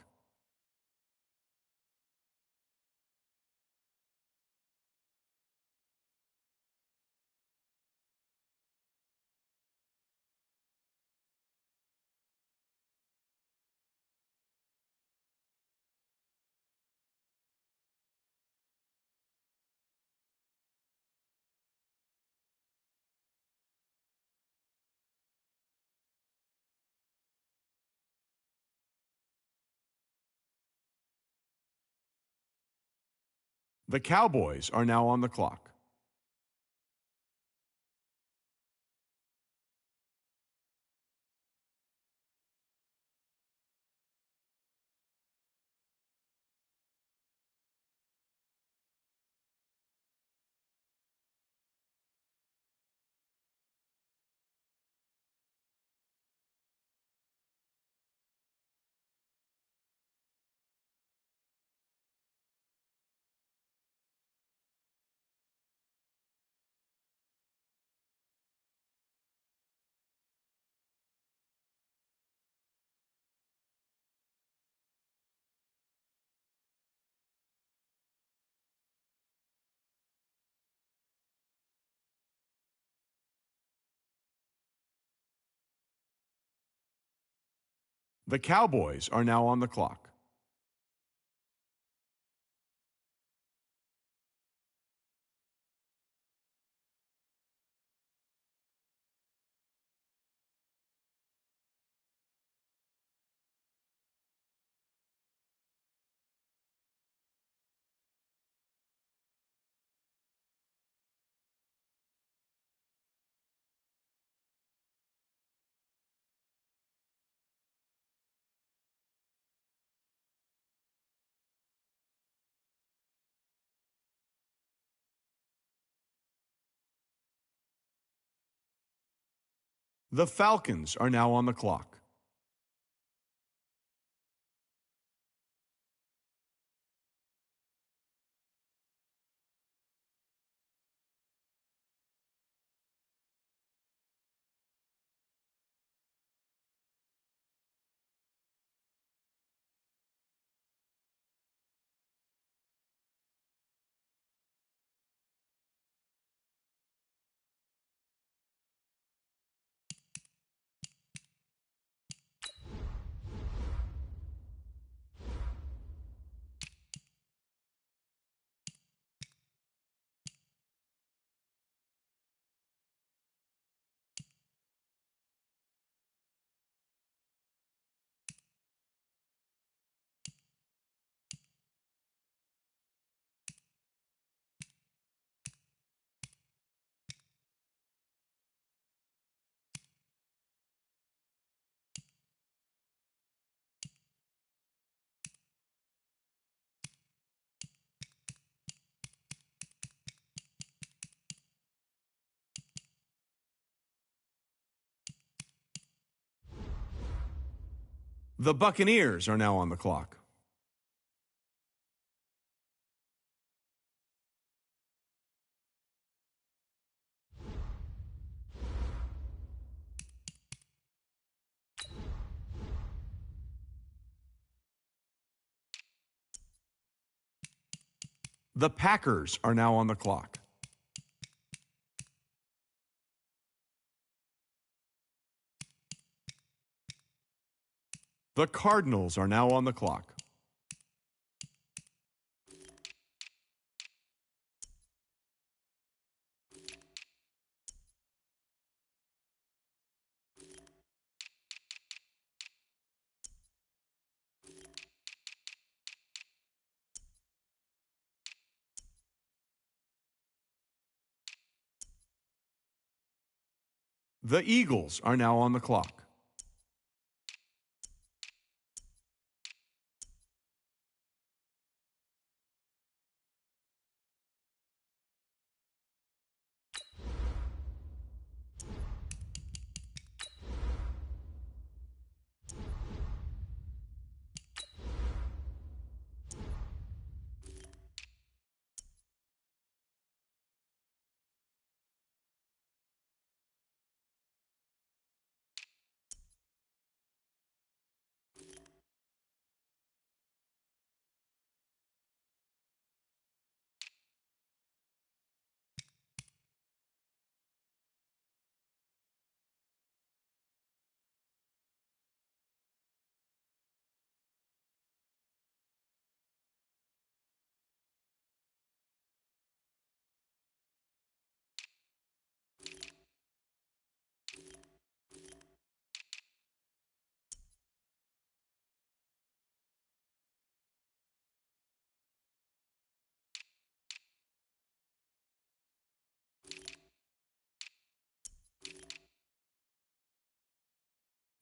The Cowboys are now on the clock. The Cowboys are now on the clock. The Falcons are now on the clock. The Buccaneers are now on the clock. The Packers are now on the clock. The Cardinals are now on the clock. The Eagles are now on the clock.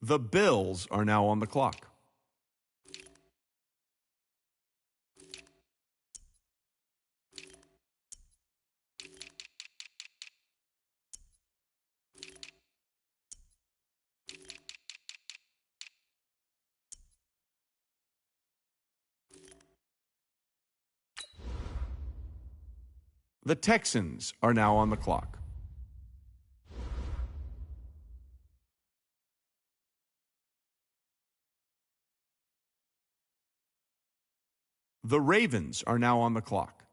The Bills are now on the clock. The Texans are now on the clock. The Ravens are now on the clock.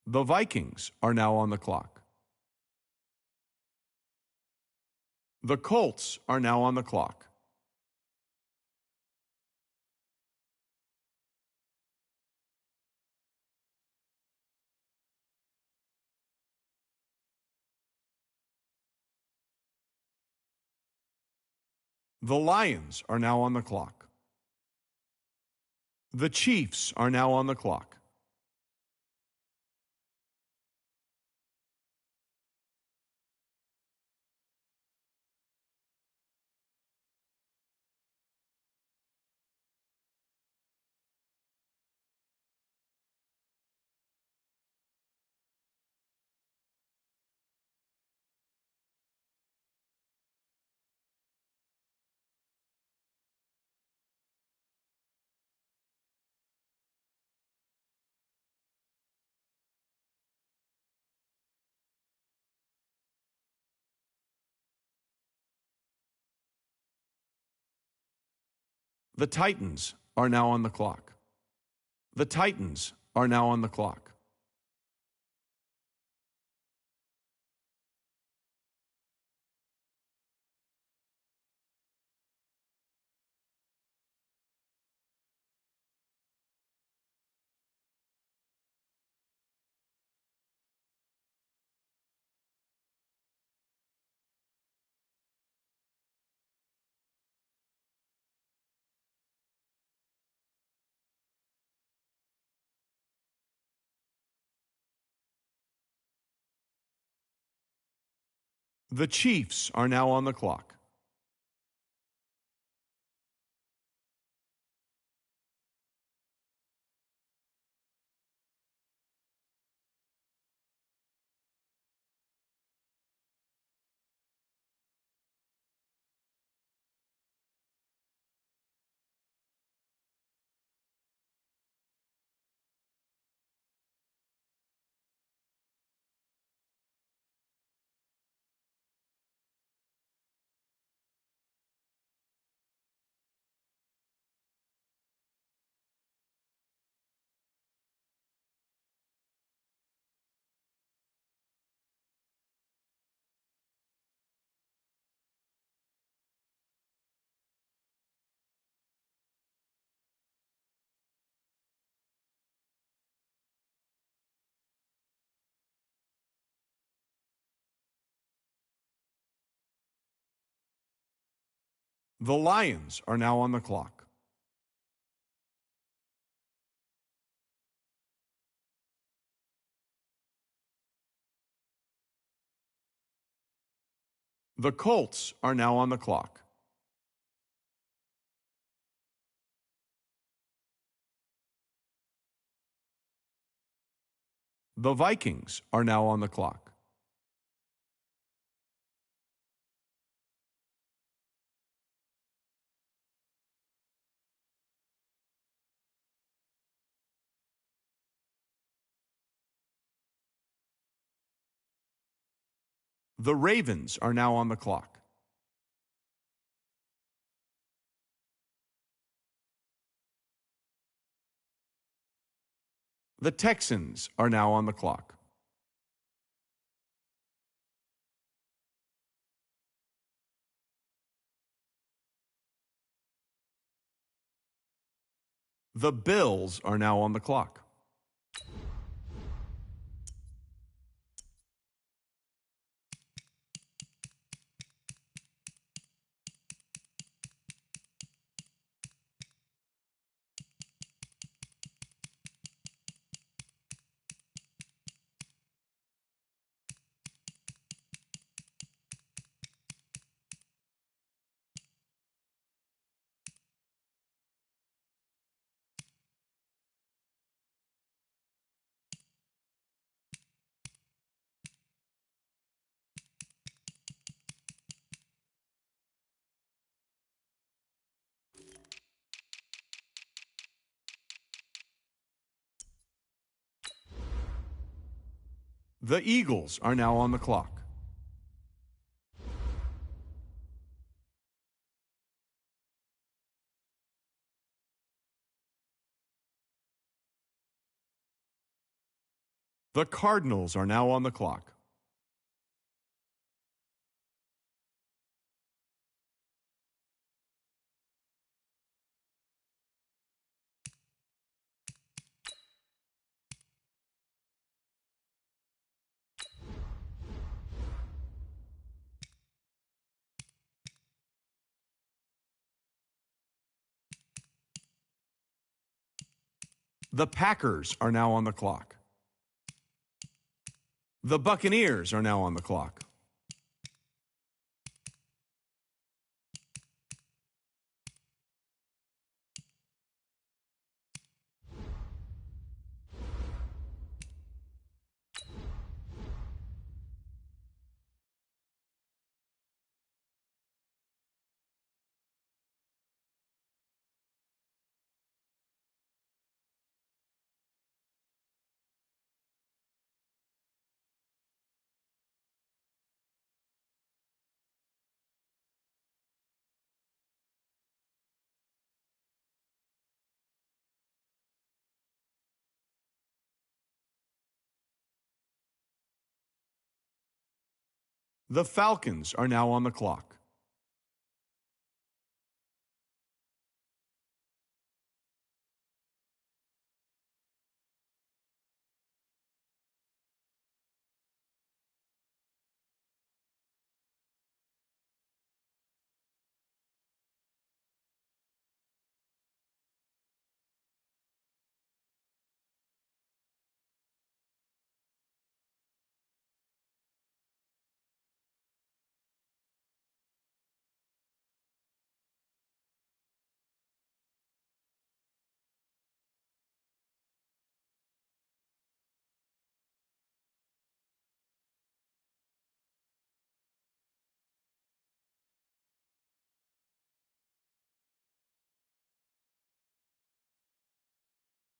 The Vikings are now on the clock. The Colts are now on the clock. The Lions are now on the clock. The Chiefs are now on the clock. The Titans are now on the clock. The Titans are now on the clock. The Chiefs are now on the clock. The Lions are now on the clock. The Colts are now on the clock. The Vikings are now on the clock. The Ravens are now on the clock. The Texans are now on the clock. The Bills are now on the clock. The Eagles are now on the clock. The Cardinals are now on the clock. The Packers are now on the clock. The Buccaneers are now on the clock. The Falcons are now on the clock.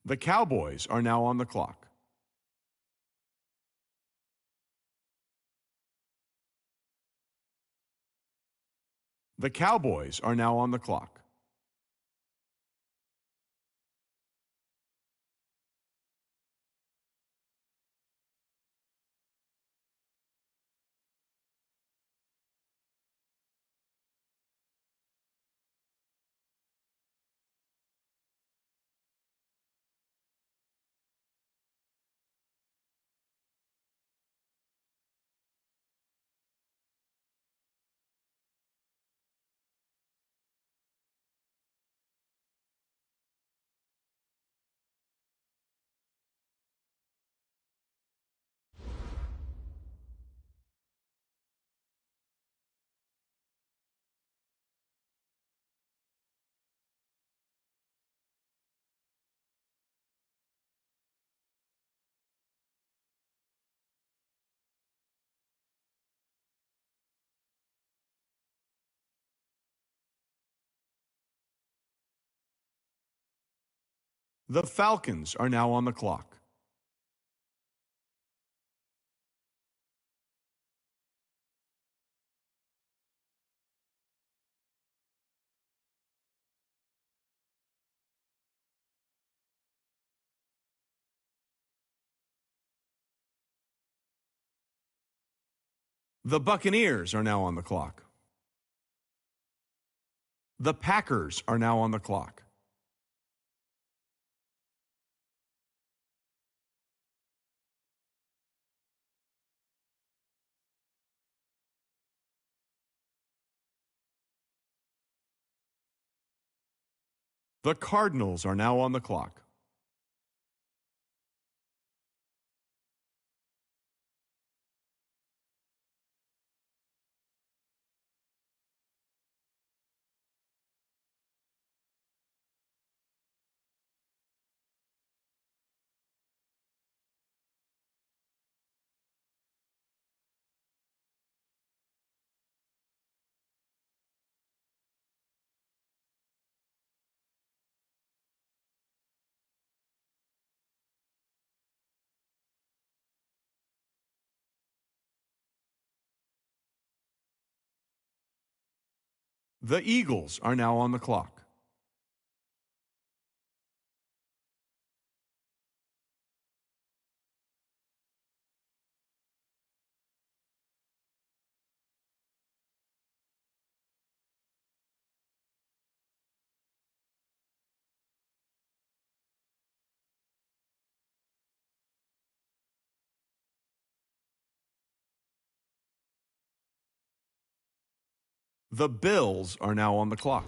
The Cowboys are now on the clock. The Cowboys are now on the clock. The Falcons are now on the clock. The Buccaneers are now on the clock. The Packers are now on the clock. The Cardinals are now on the clock. The Eagles are now on the clock. The Bills are now on the clock.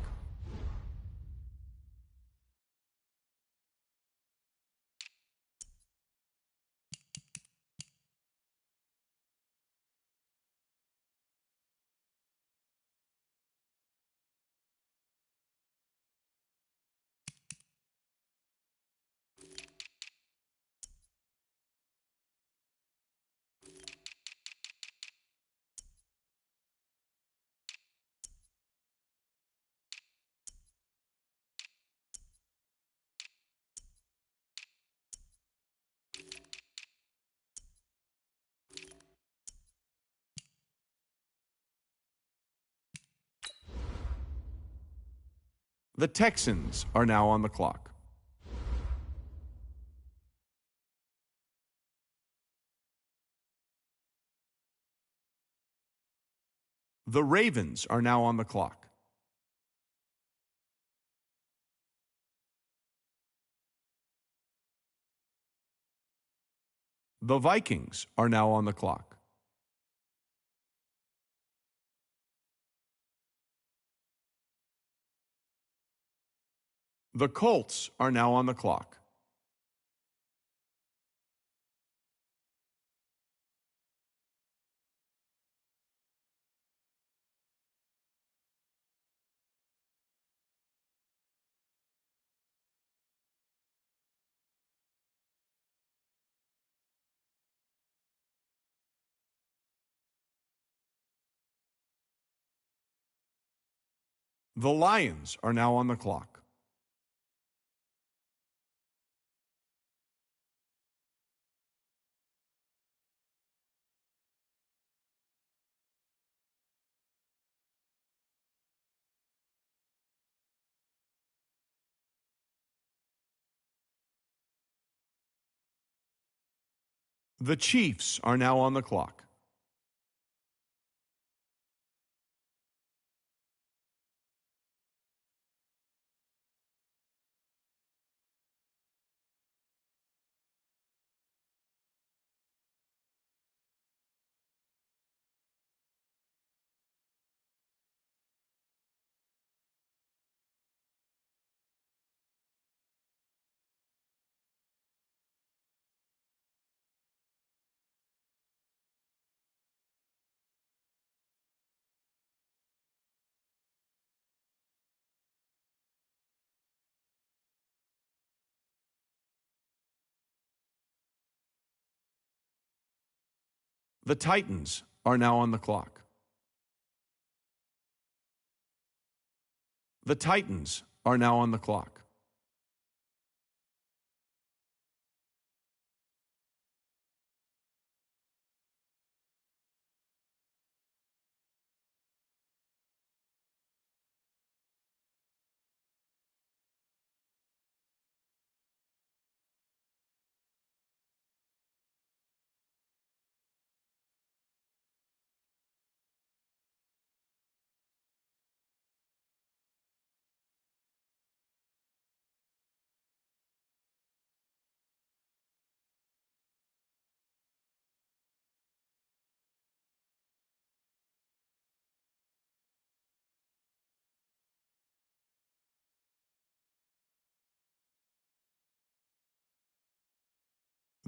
The Texans are now on the clock. The Ravens are now on the clock. The Vikings are now on the clock. The Colts are now on the clock. The Lions are now on the clock. The Chiefs are now on the clock. The Titans are now on the clock. The Titans are now on the clock.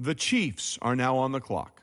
The Chiefs are now on the clock.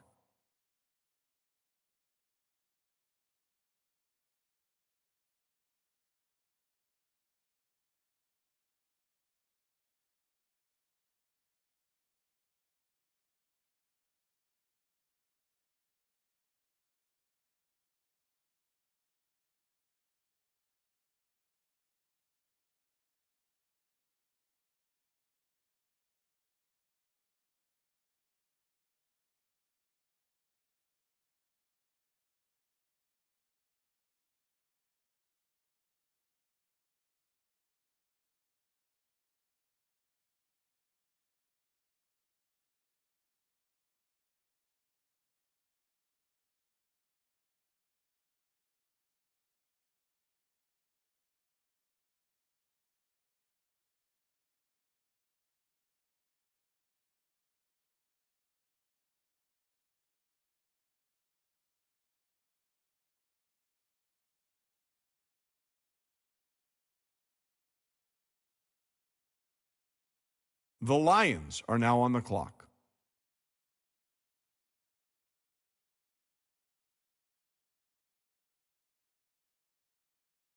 The Lions are now on the clock.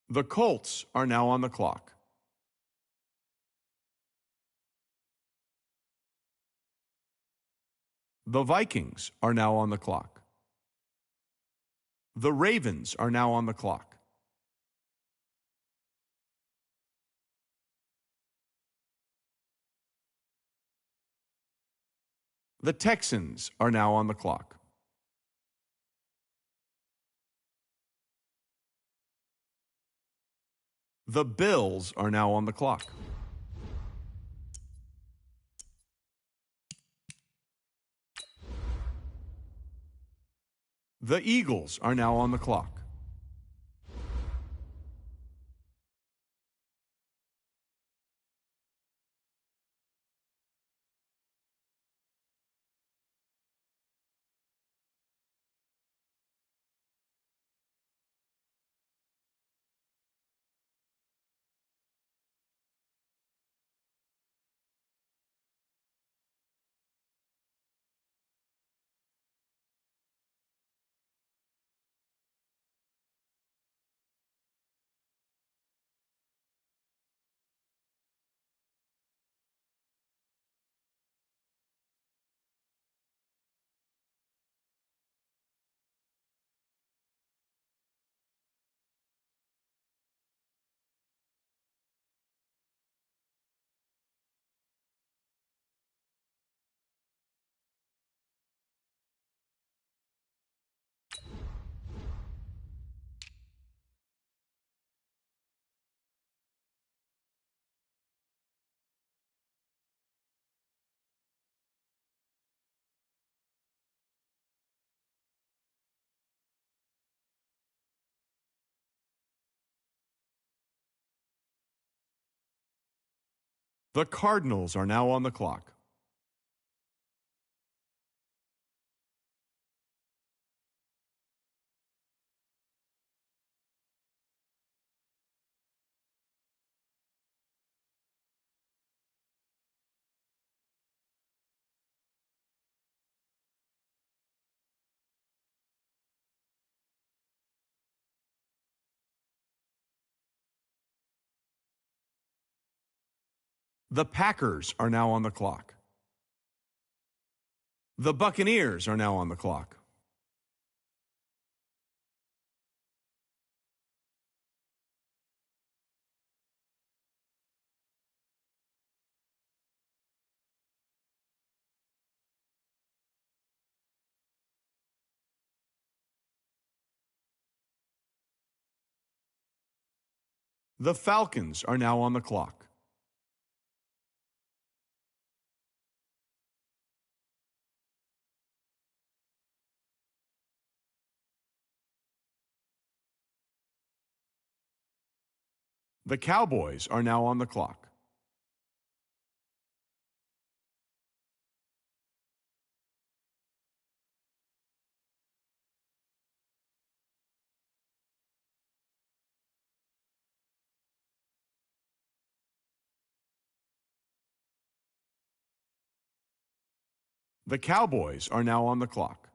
The Colts are now on the clock. The Vikings are now on the clock. The Ravens are now on the clock. The Texans are now on the clock. The Bills are now on the clock. The Eagles are now on the clock. The Cardinals are now on the clock. The Packers are now on the clock. The Buccaneers are now on the clock. The Falcons are now on the clock. The Cowboys are now on the clock. The Cowboys are now on the clock.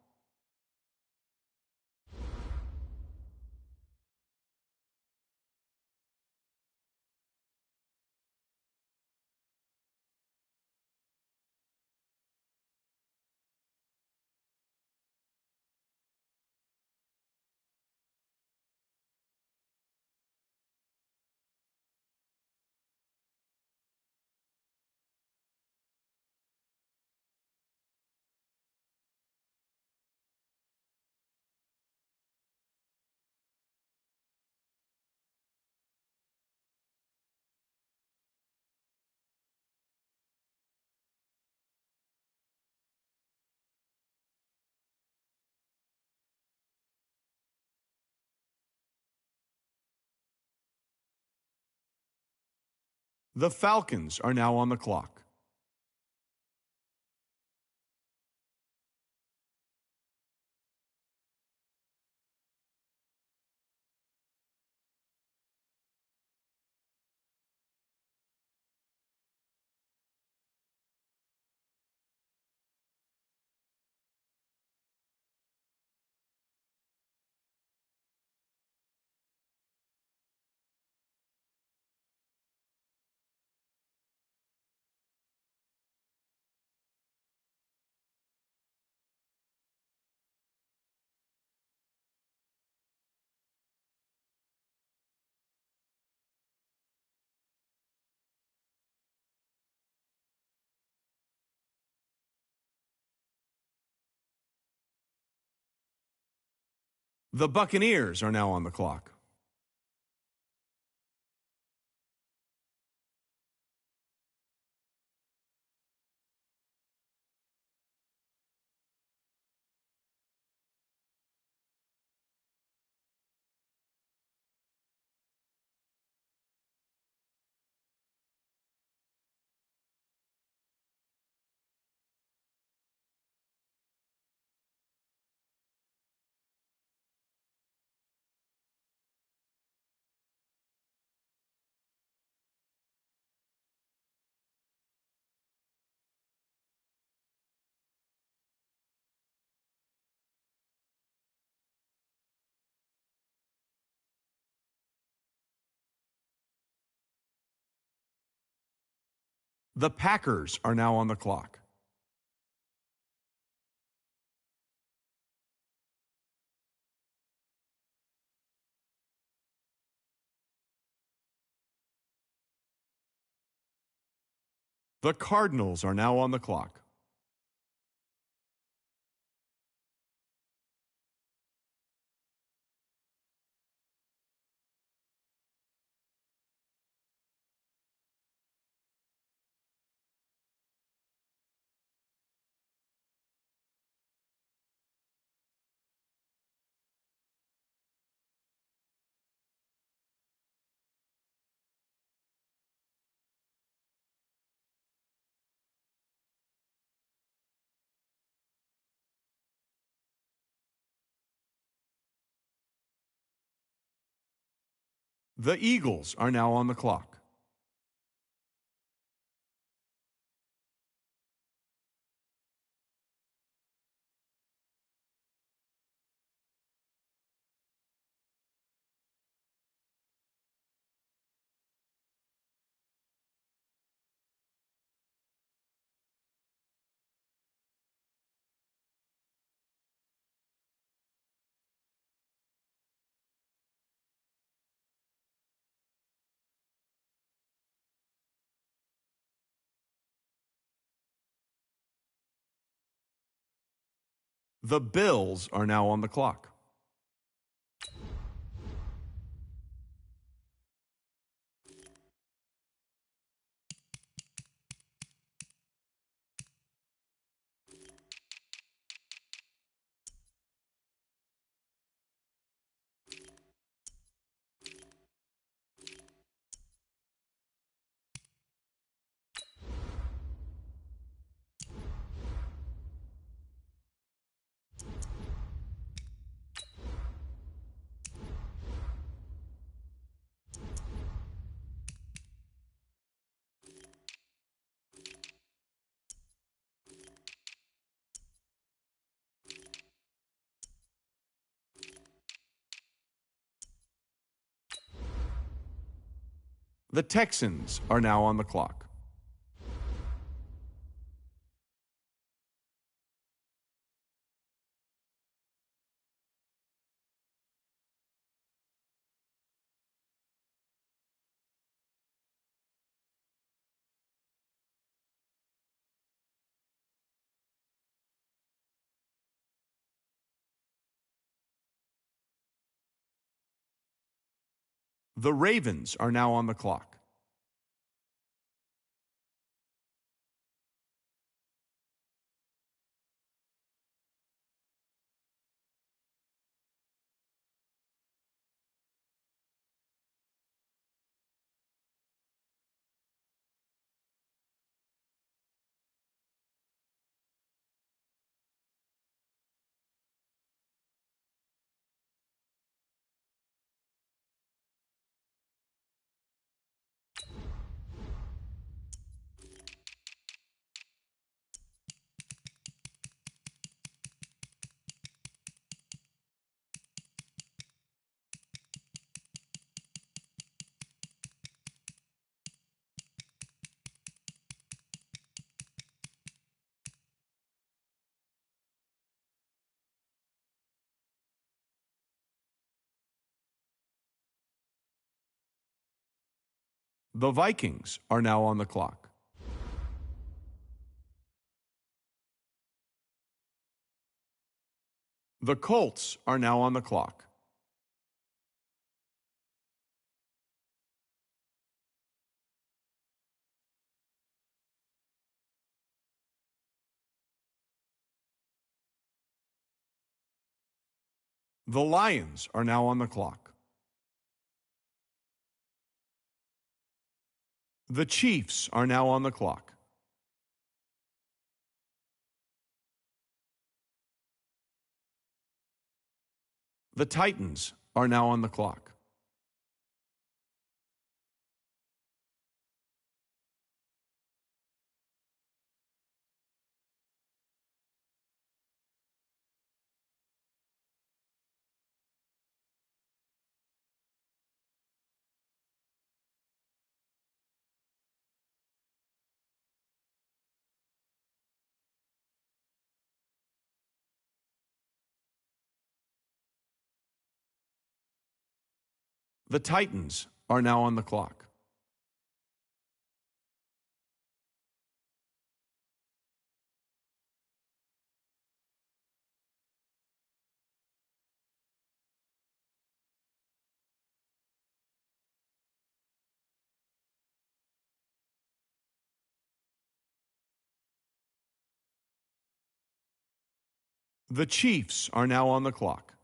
The Falcons are now on the clock. The Buccaneers are now on the clock. The Packers are now on the clock. The Cardinals are now on the clock. The Eagles are now on the clock. The Bills are now on the clock. The Texans are now on the clock. The Ravens are now on the clock. The Vikings are now on the clock. The Colts are now on the clock. The Lions are now on the clock. The Chiefs are now on the clock. The Titans are now on the clock. The Titans are now on the clock. The Chiefs are now on the clock.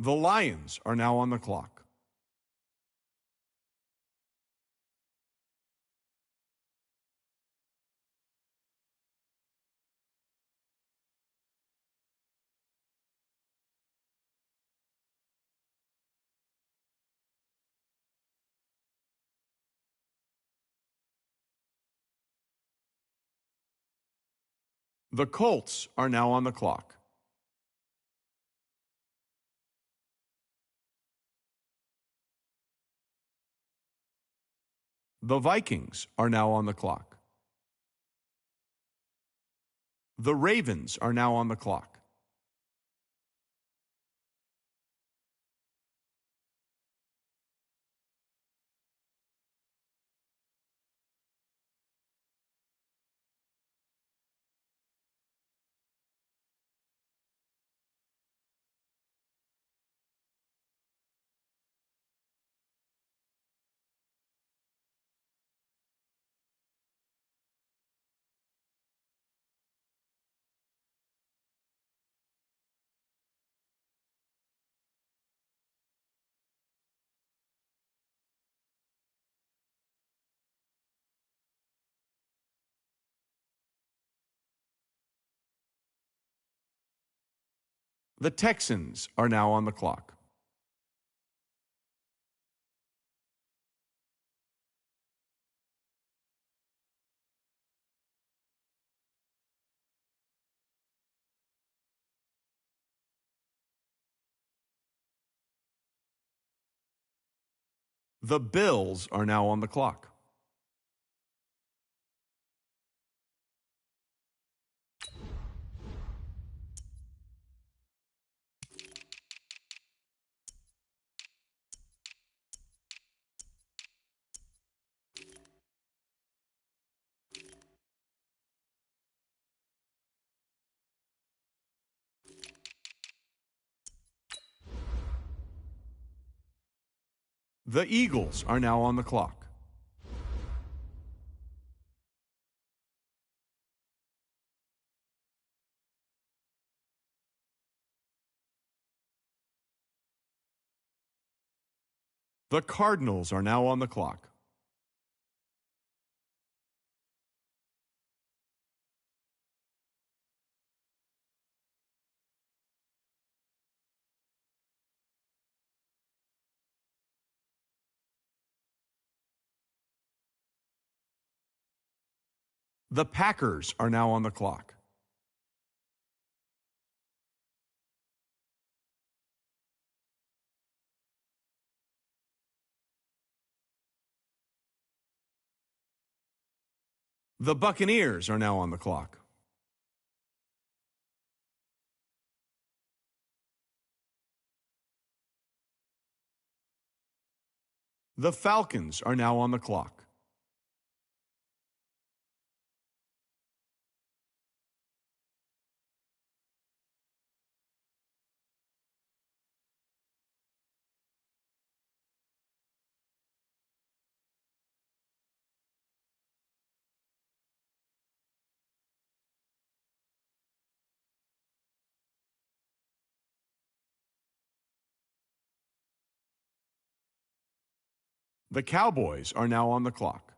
The Lions are now on the clock. The Colts are now on the clock. The Vikings are now on the clock. The Ravens are now on the clock. The Texans are now on the clock. The Bills are now on the clock. The Eagles are now on the clock. The Cardinals are now on the clock. The Packers are now on the clock. The Buccaneers are now on the clock. The Falcons are now on the clock. The Cowboys are now on the clock.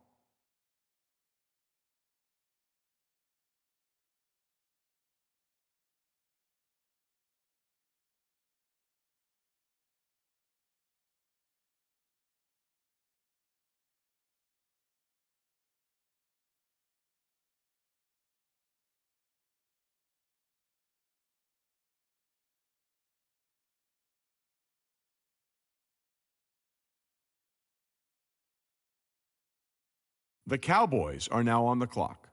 The Cowboys are now on the clock.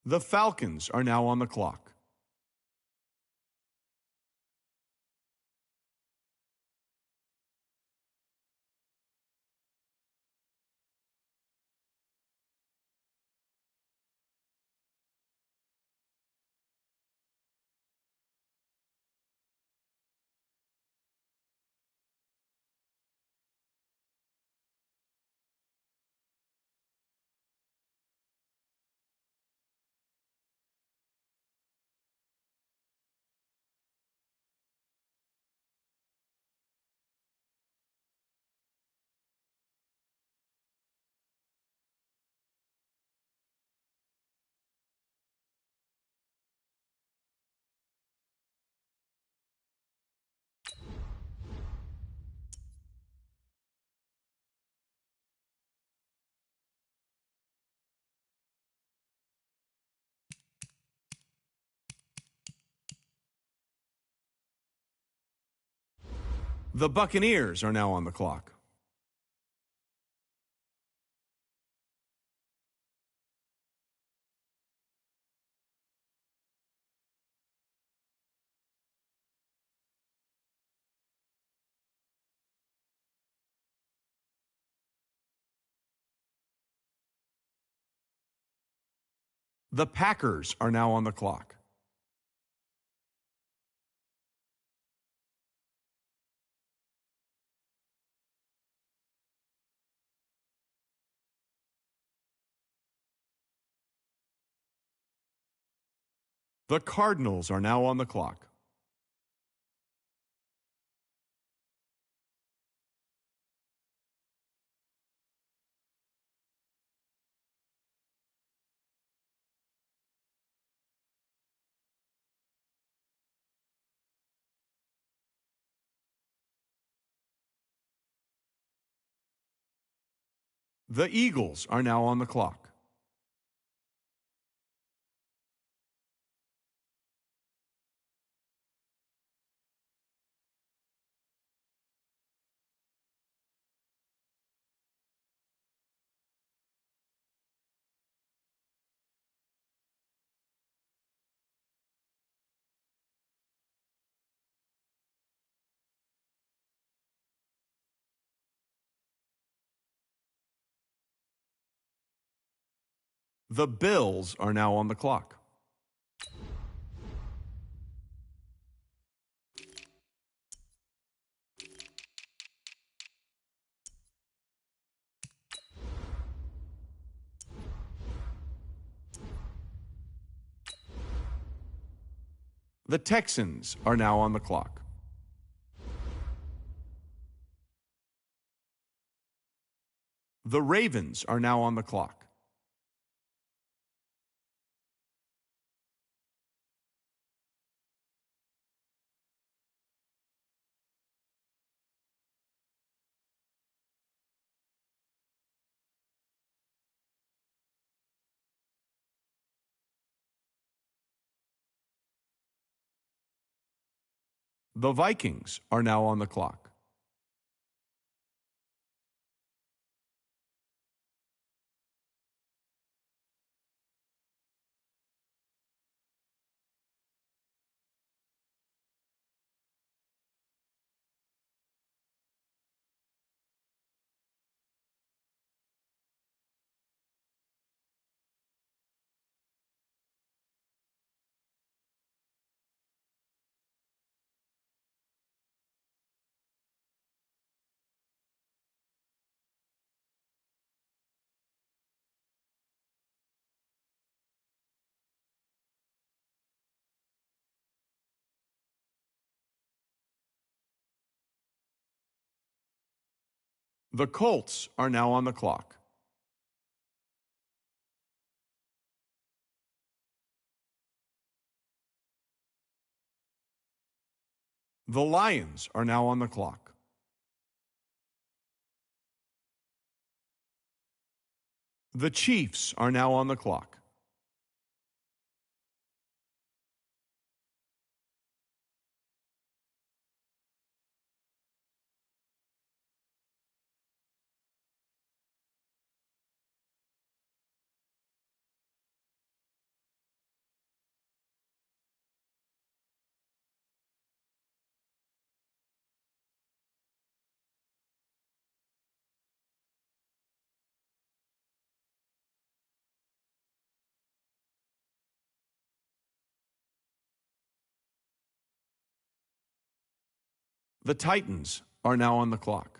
The Falcons are now on the clock. The Buccaneers are now on the clock. The Packers are now on the clock. The Cardinals are now on the clock. The Eagles are now on the clock. The Bills are now on the clock. The Texans are now on the clock. The Ravens are now on the clock. The Vikings are now on the clock. The Colts are now on the clock. The Lions are now on the clock. The Chiefs are now on the clock. The Titans are now on the clock.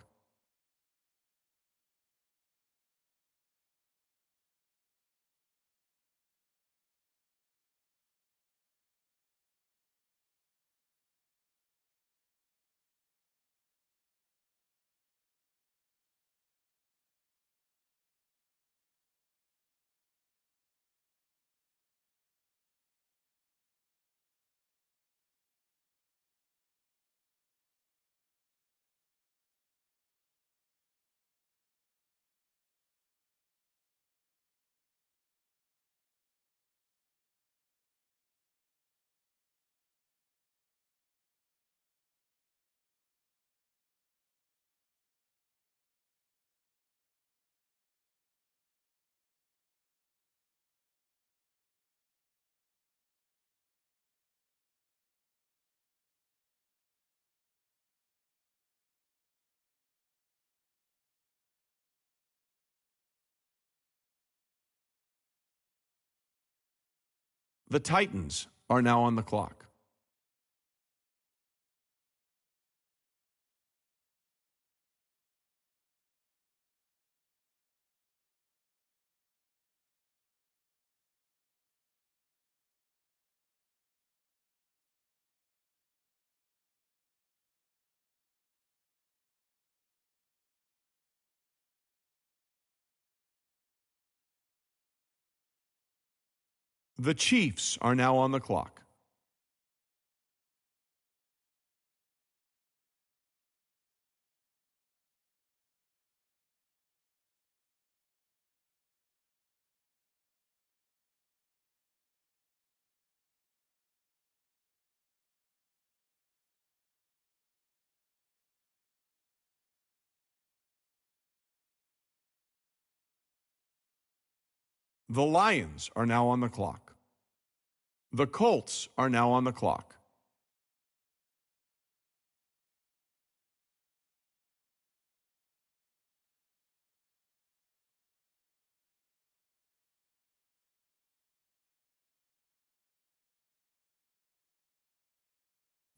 The Titans are now on the clock. The Chiefs are now on the clock. The Lions are now on the clock. The Colts are now on the clock.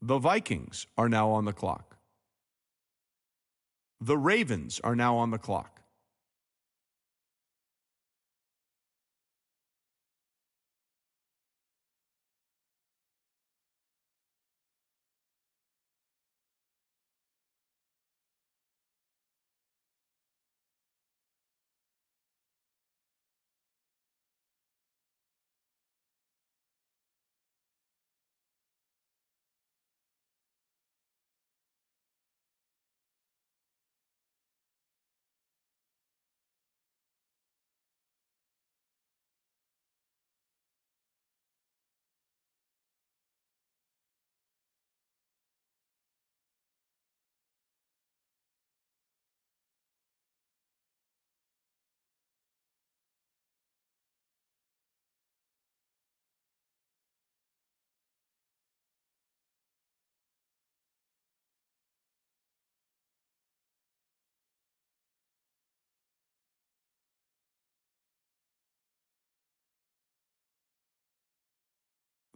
The Vikings are now on the clock. The Ravens are now on the clock.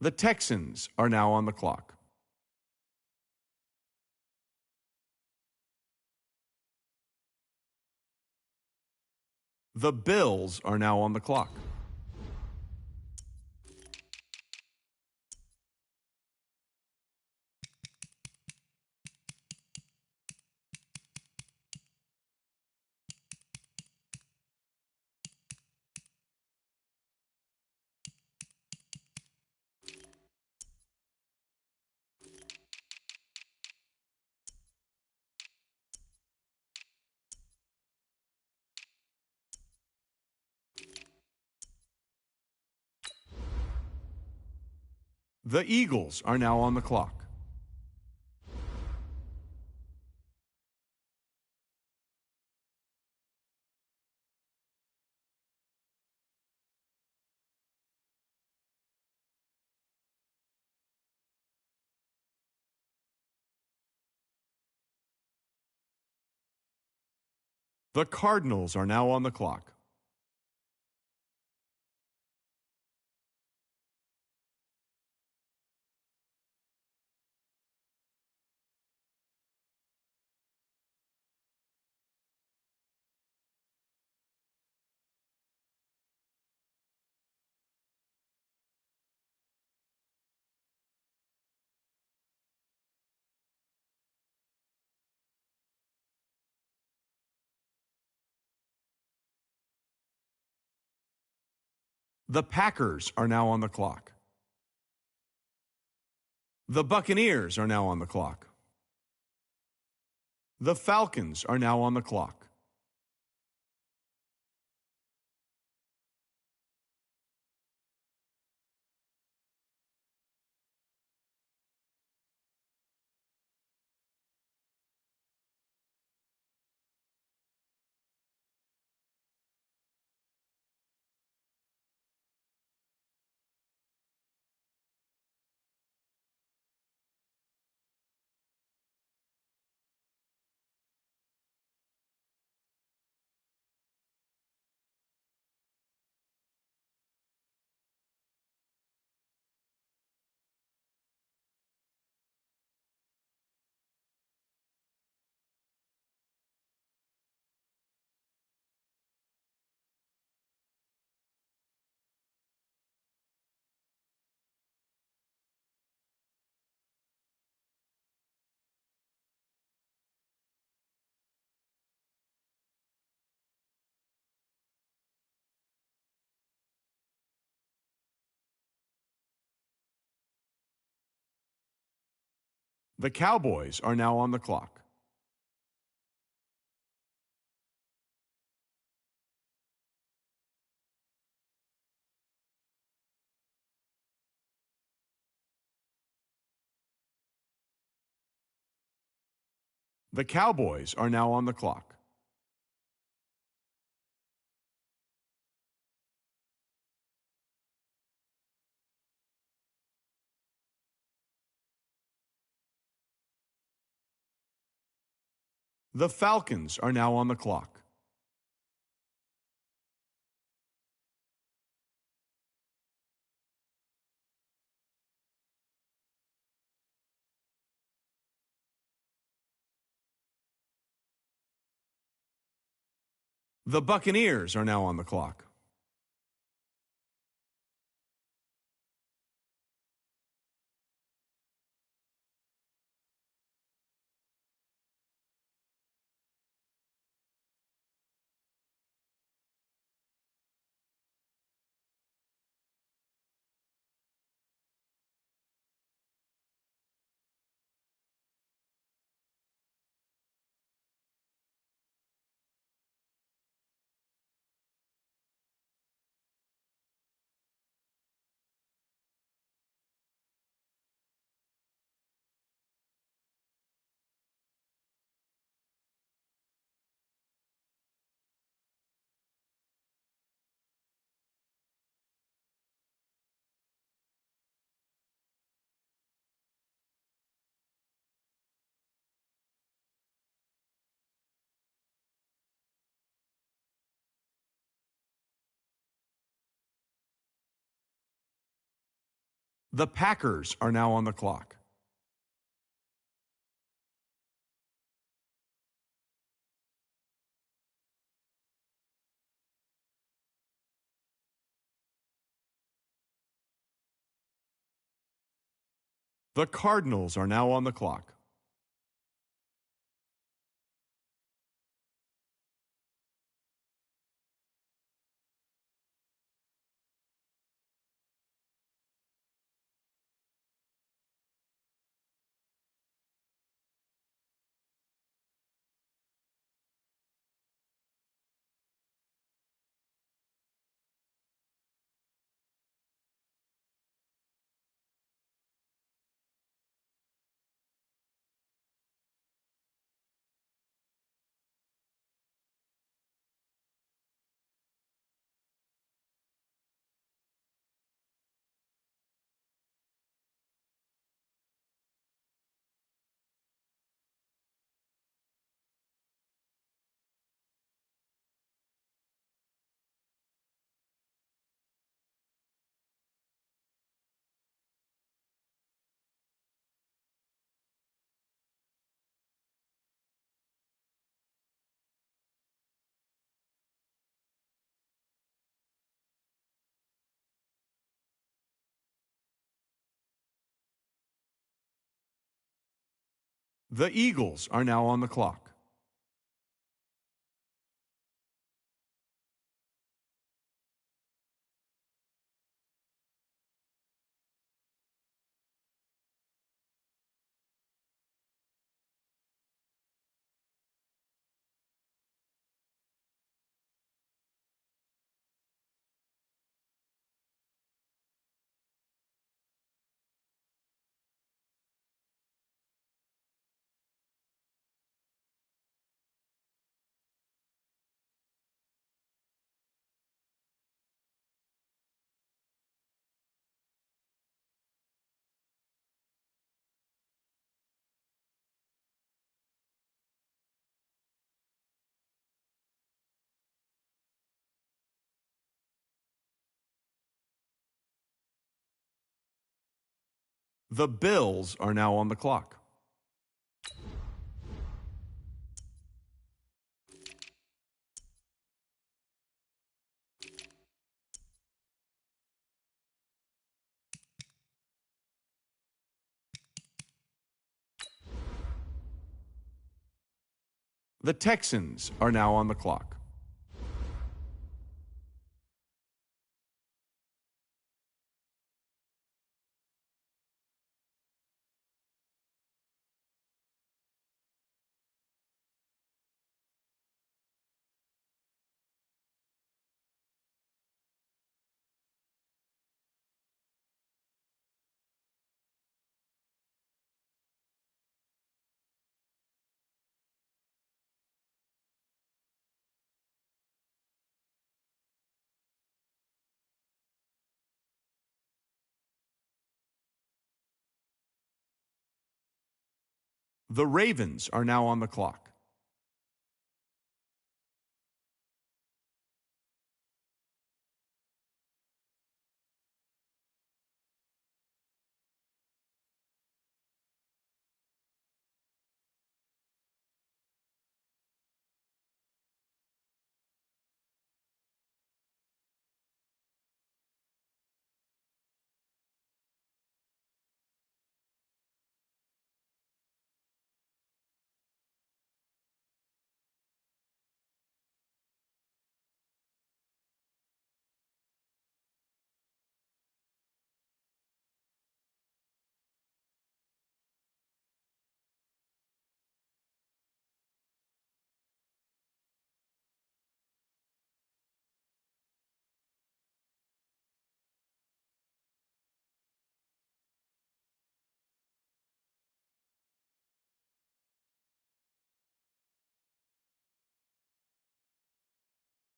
The Texans are now on the clock. The Bills are now on the clock. The Eagles are now on the clock. The Cardinals are now on the clock. The Packers are now on the clock. The Buccaneers are now on the clock. The Falcons are now on the clock. The Cowboys are now on the clock. The Cowboys are now on the clock. The Falcons are now on the clock. The Buccaneers are now on the clock. The Packers are now on the clock. The Cardinals are now on the clock. The Eagles are now on the clock. The Bills are now on the clock. The Texans are now on the clock. The Ravens are now on the clock.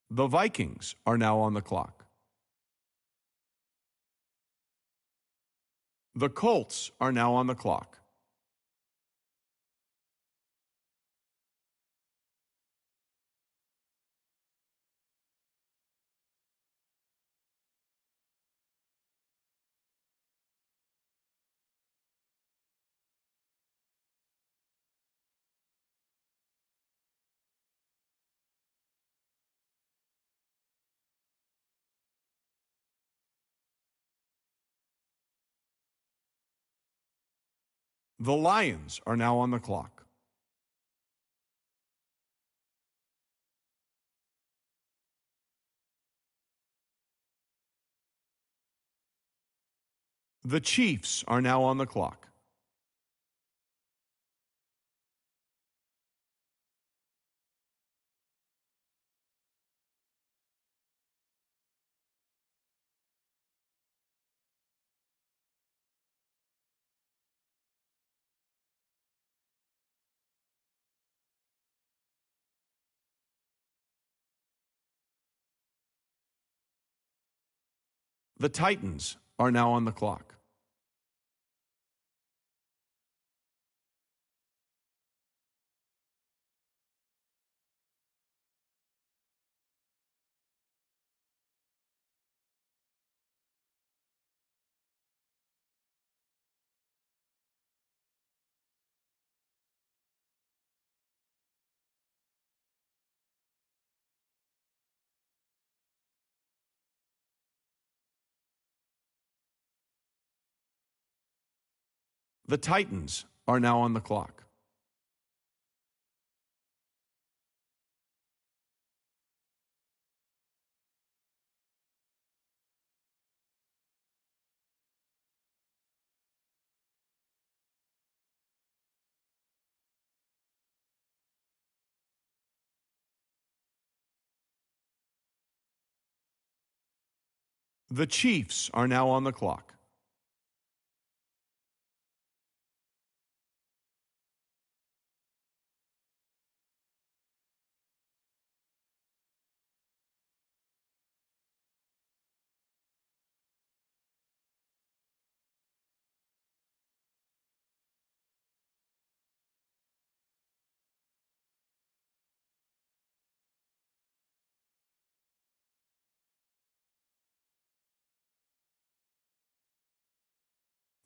The Vikings are now on the clock. The Colts are now on the clock. The Lions are now on the clock. The Chiefs are now on the clock. The Titans are now on the clock. The Titans are now on the clock. The Chiefs are now on the clock.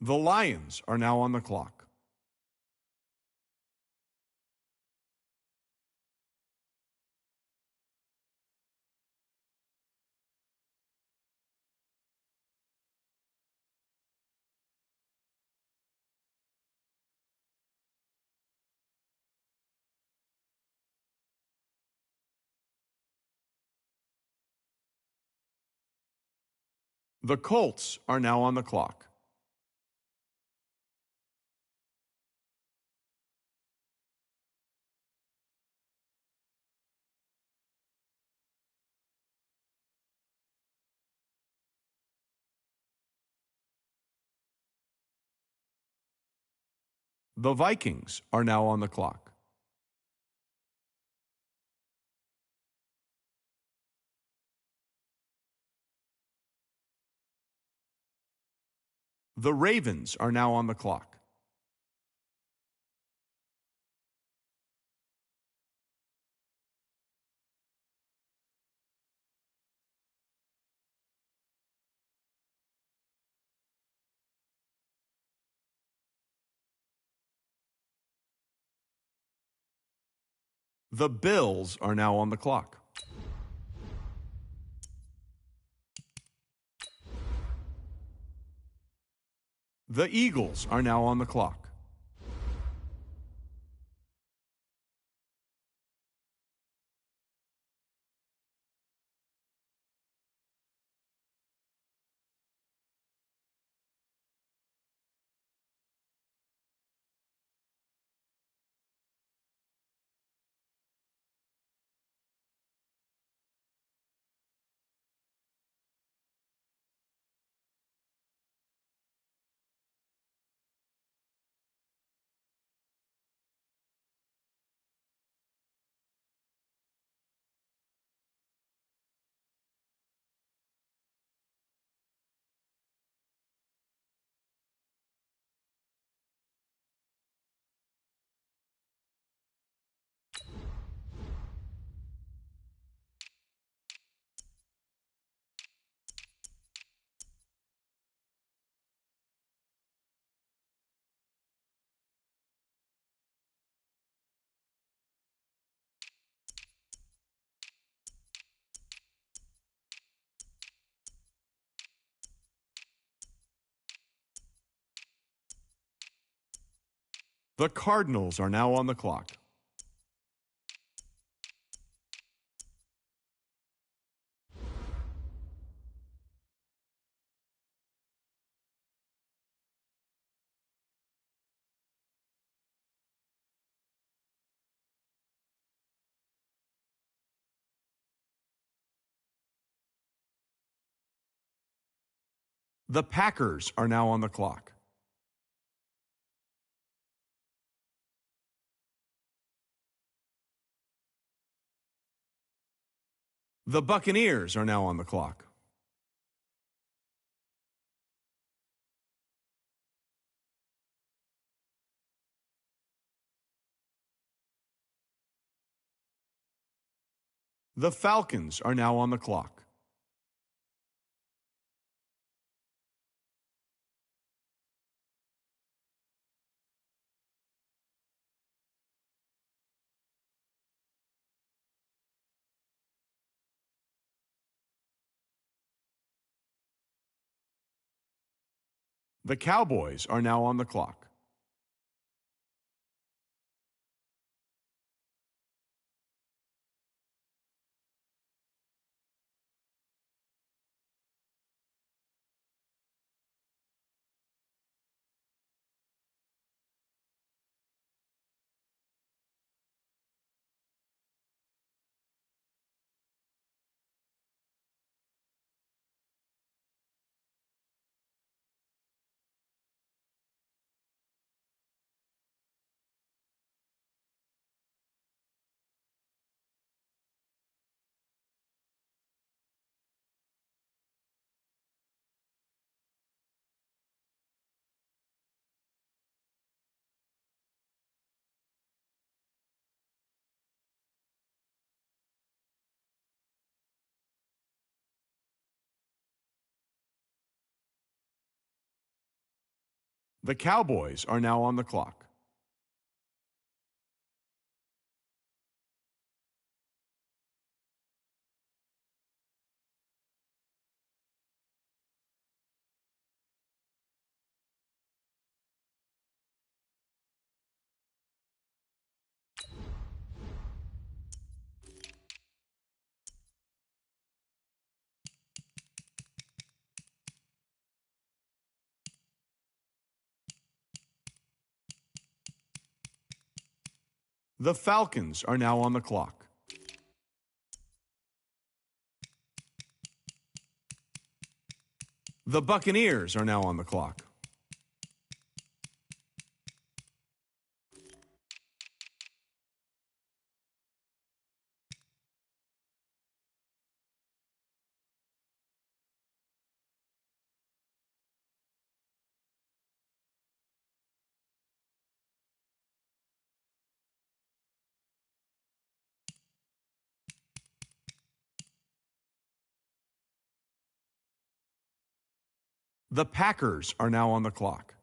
The Lions are now on the clock. The Colts are now on the clock. The Vikings are now on the clock. The Ravens are now on the clock. The Bills are now on the clock. The Eagles are now on the clock. The Cardinals are now on the clock. The Packers are now on the clock. The Buccaneers are now on the clock. The Falcons are now on the clock. The Cowboys are now on the clock. The Cowboys are now on the clock. The Falcons are now on the clock. The Buccaneers are now on the clock. The Packers are now on the clock.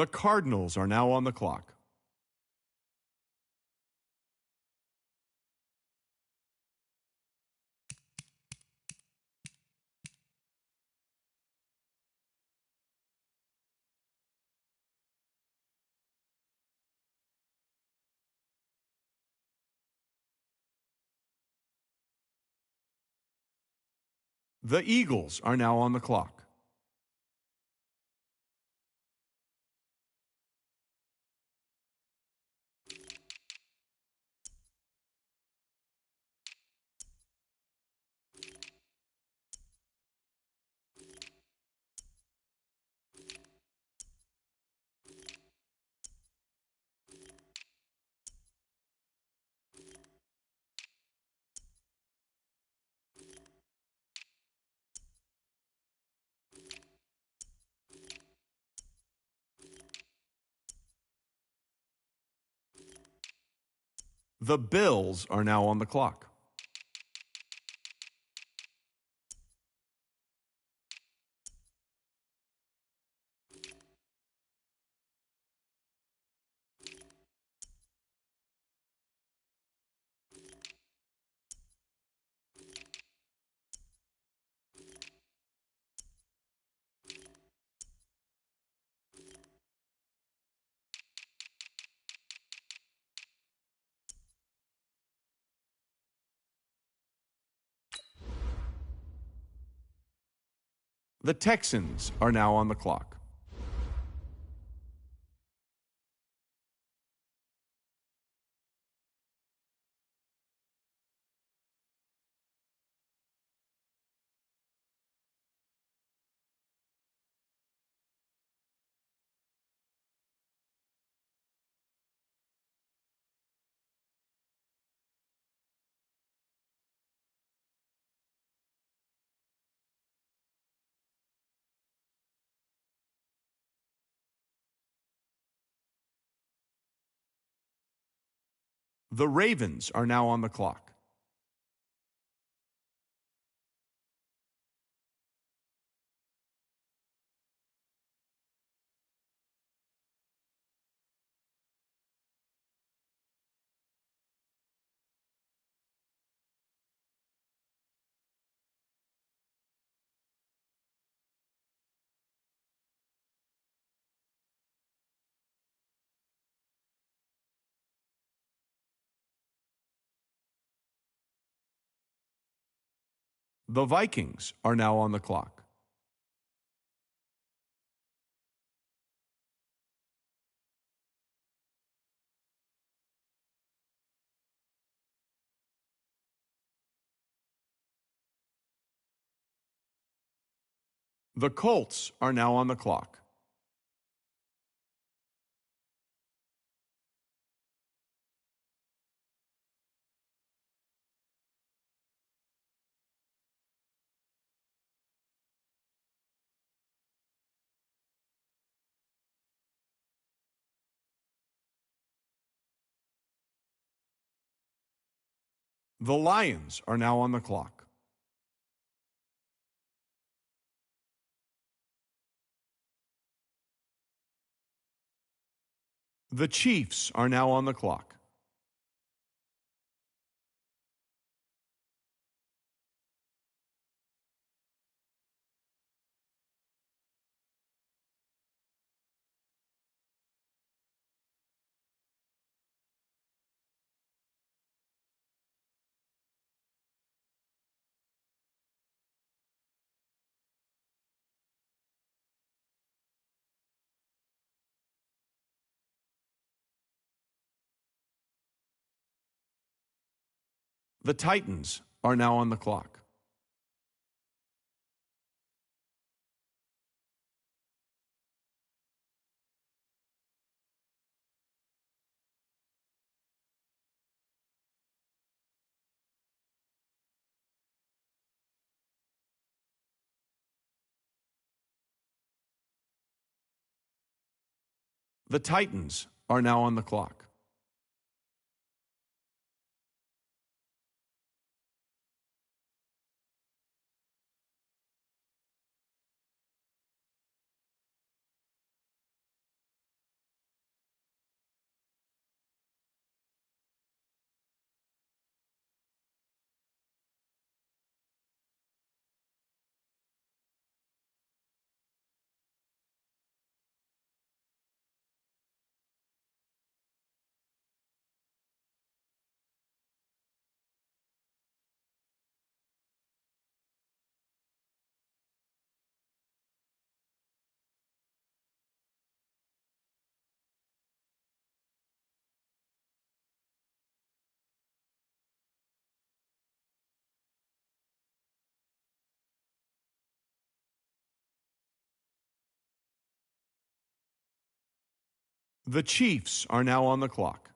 The Cardinals are now on the clock. The Eagles are now on the clock. The Bills are now on the clock. The Texans are now on the clock. The Ravens are now on the clock. The Vikings are now on the clock. The Colts are now on the clock. The Lions are now on the clock. The Chiefs are now on the clock. The Titans are now on the clock. The Titans are now on the clock. The Chiefs are now on the clock.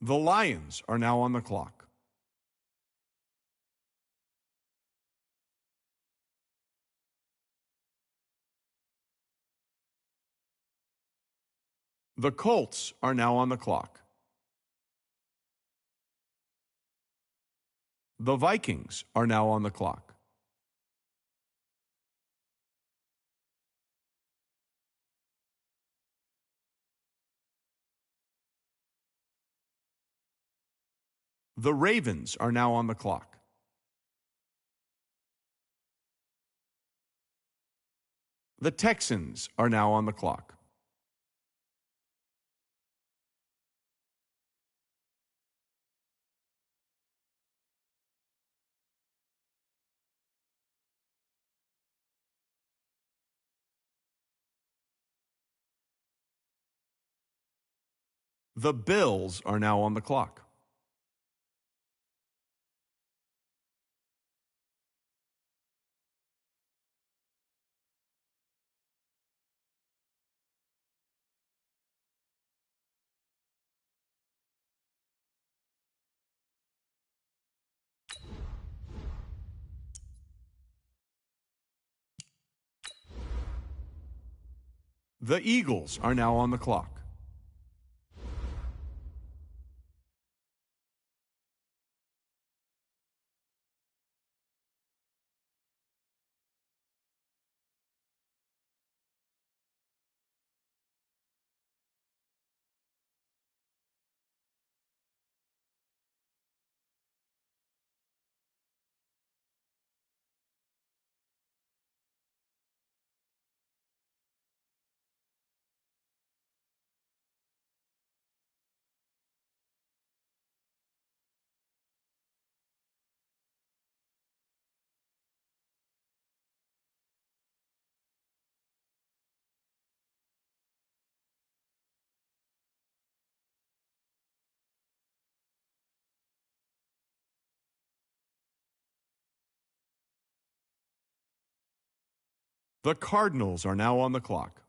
The Lions are now on the clock. The Colts are now on the clock. The Vikings are now on the clock. The Ravens are now on the clock. The Texans are now on the clock. The Bills are now on the clock. The Eagles are now on the clock. The Cardinals are now on the clock.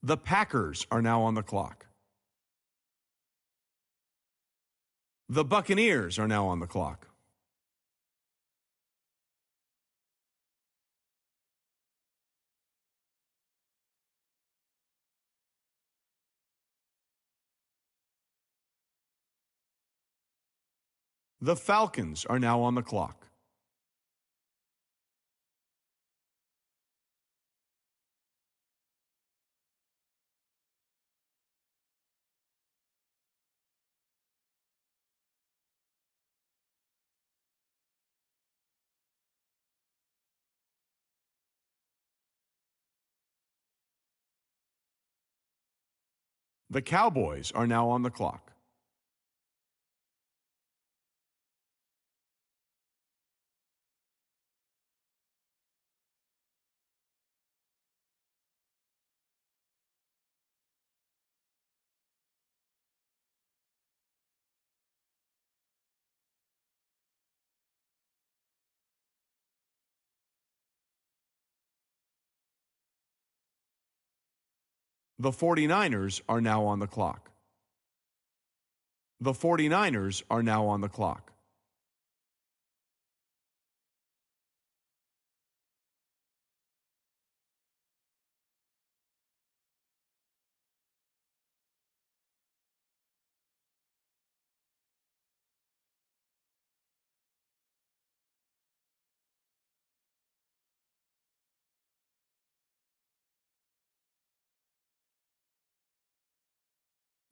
The Packers are now on the clock. The Buccaneers are now on the clock. The Falcons are now on the clock. The Cowboys are now on the clock. The 49ers are now on the clock. The 49ers are now on the clock.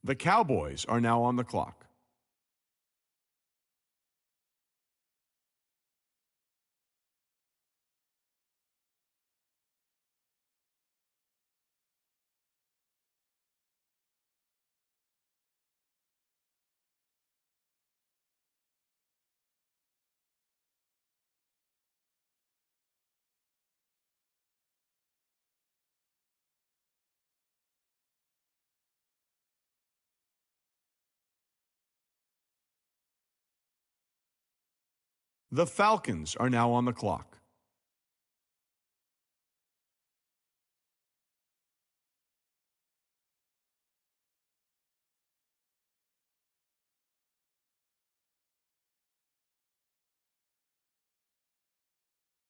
The Cowboys are now on the clock. The Falcons are now on the clock.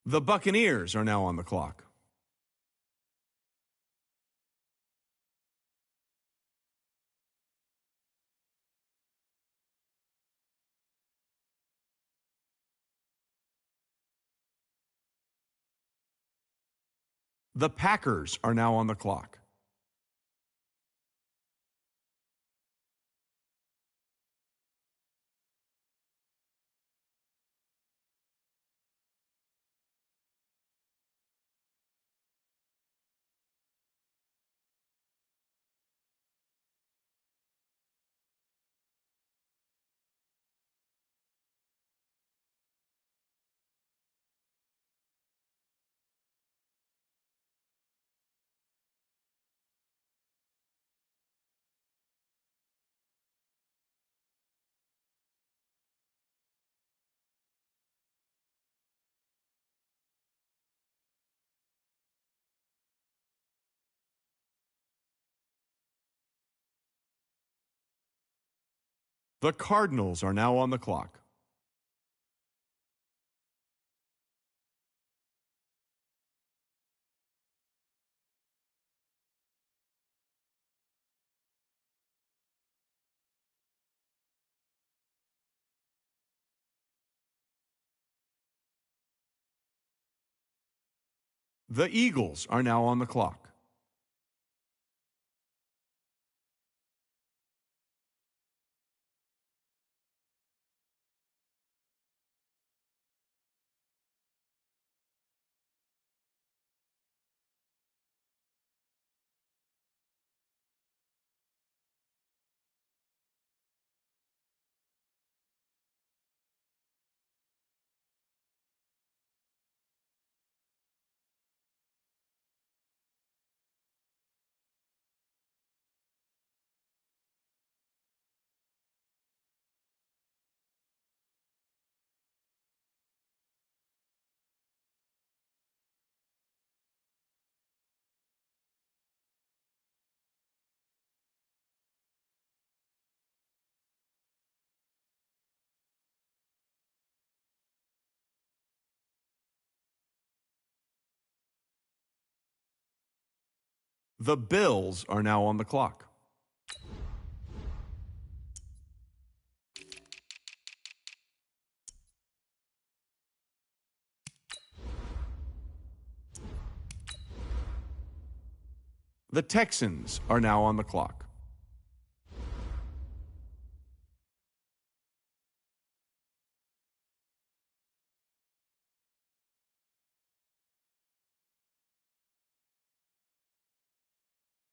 The Buccaneers are now on the clock. The Packers are now on the clock. The Cardinals are now on the clock. The Eagles are now on the clock. The Bills are now on the clock. The Texans are now on the clock.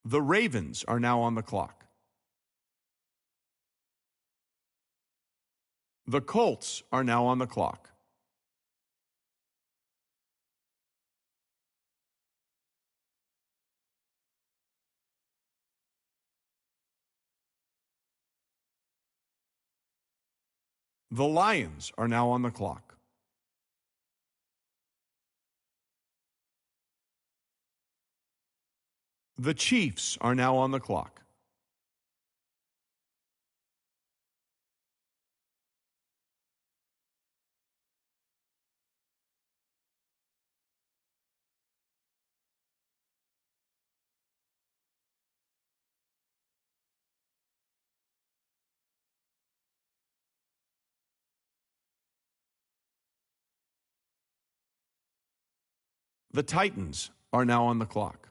The Ravens are now on the clock. The Colts are now on the clock. The Lions are now on the clock. The Chiefs are now on the clock. The Titans are now on the clock.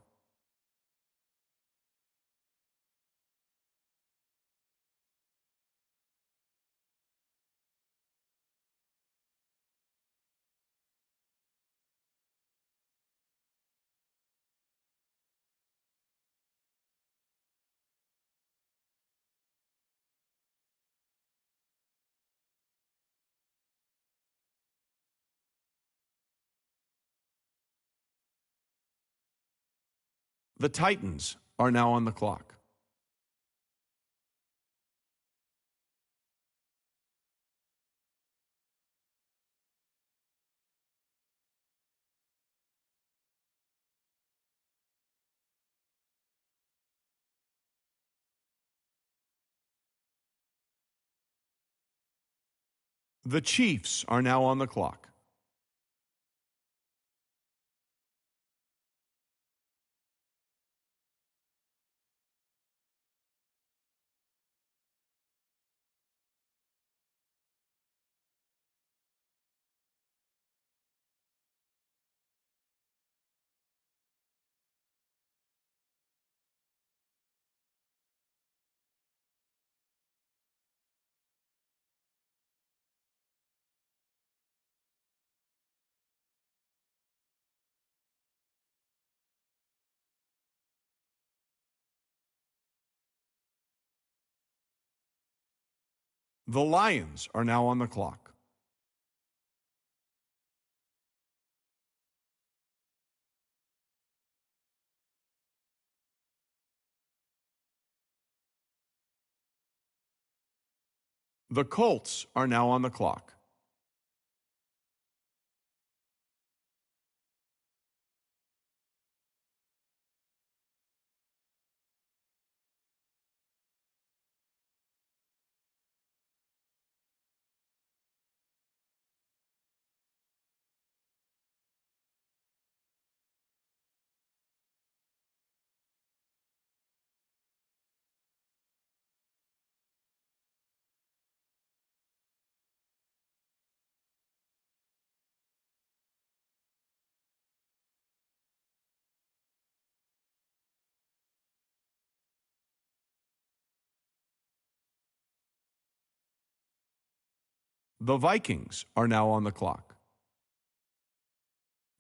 The Titans are now on the clock. The Chiefs are now on the clock. The Lions are now on the clock. The Colts are now on the clock. The Vikings are now on the clock.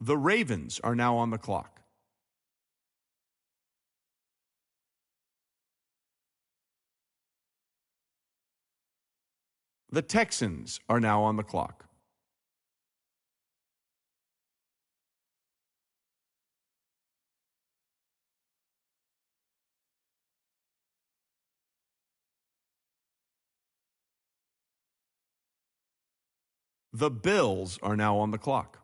The Ravens are now on the clock. The Texans are now on the clock. The Bills are now on the clock.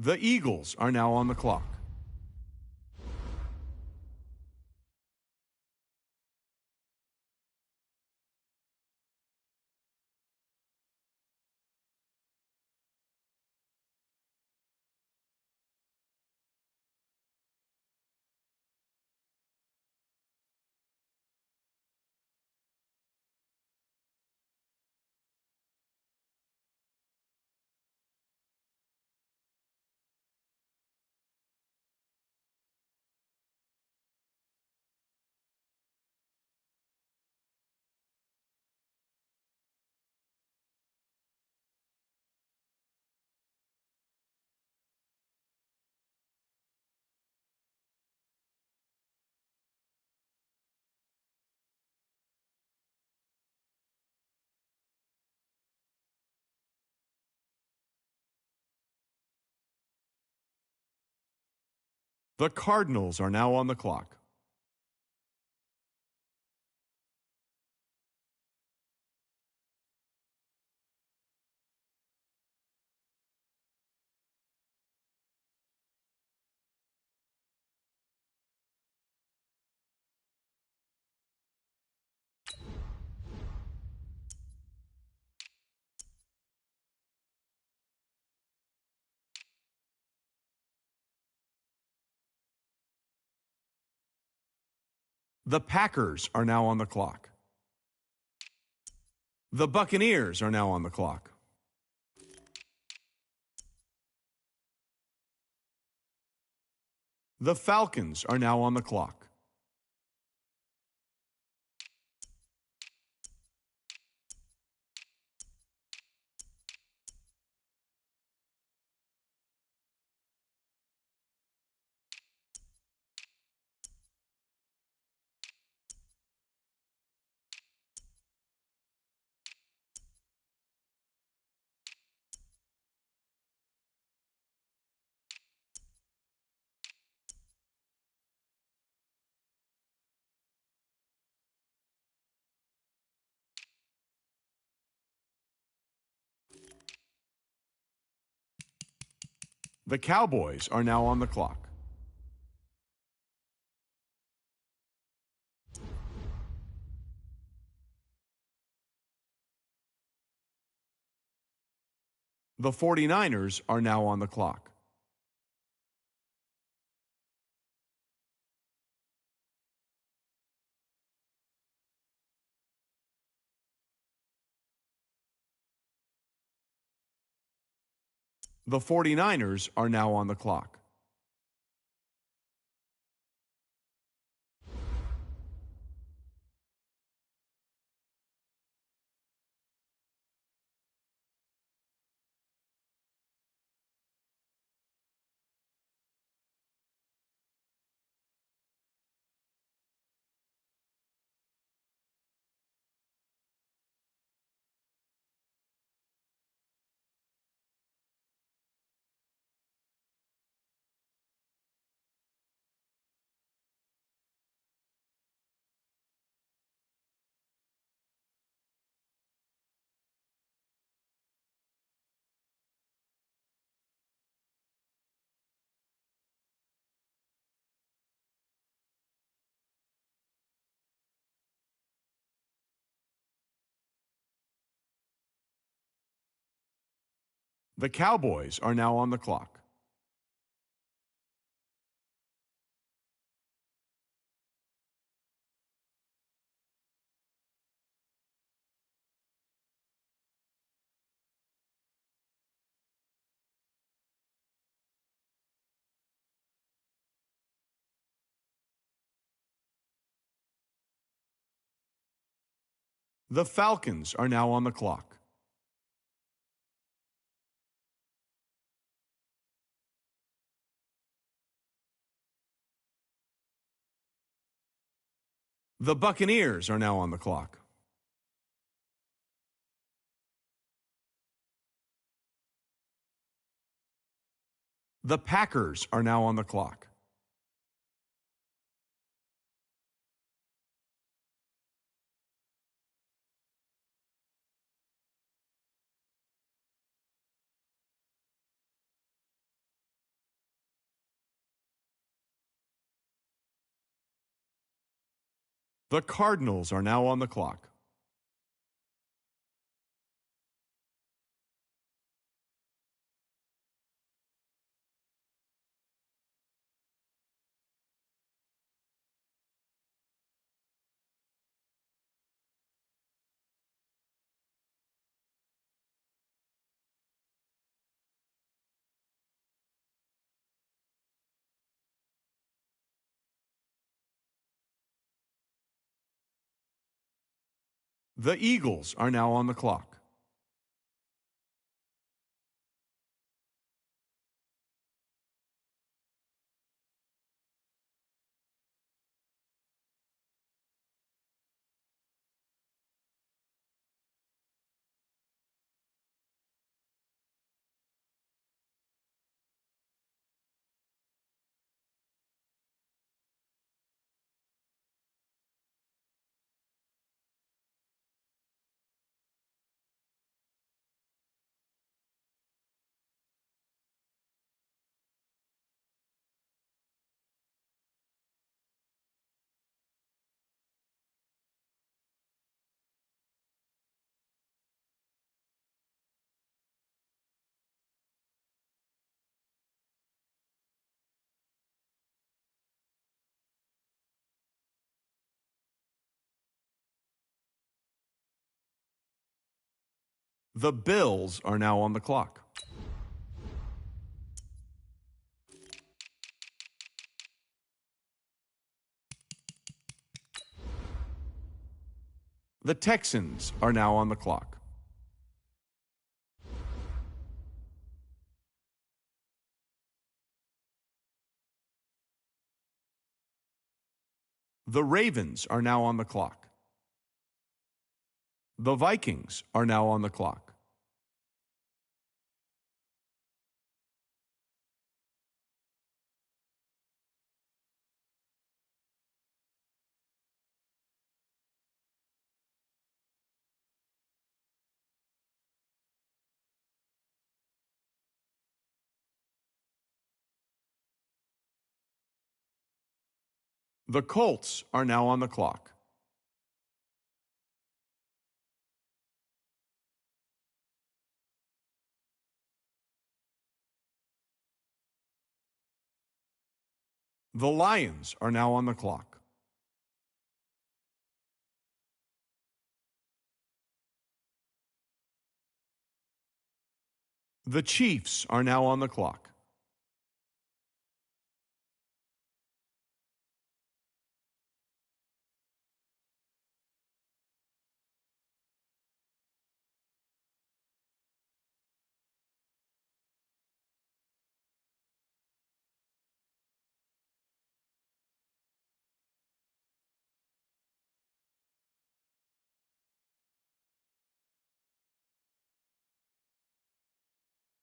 The Eagles are now on the clock. The Cardinals are now on the clock. The Packers are now on the clock. The Buccaneers are now on the clock. The Falcons are now on the clock. The Cowboys are now on the clock. The 49ers are now on the clock. The 49ers are now on the clock. The Cowboys are now on the clock. The Falcons are now on the clock. The Buccaneers are now on the clock. The Packers are now on the clock. The Cardinals are now on the clock. The Eagles are now on the clock. The Bills are now on the clock. The Texans are now on the clock. The Ravens are now on the clock. The Vikings are now on the clock. The Colts are now on the clock. The Lions are now on the clock. The Chiefs are now on the clock.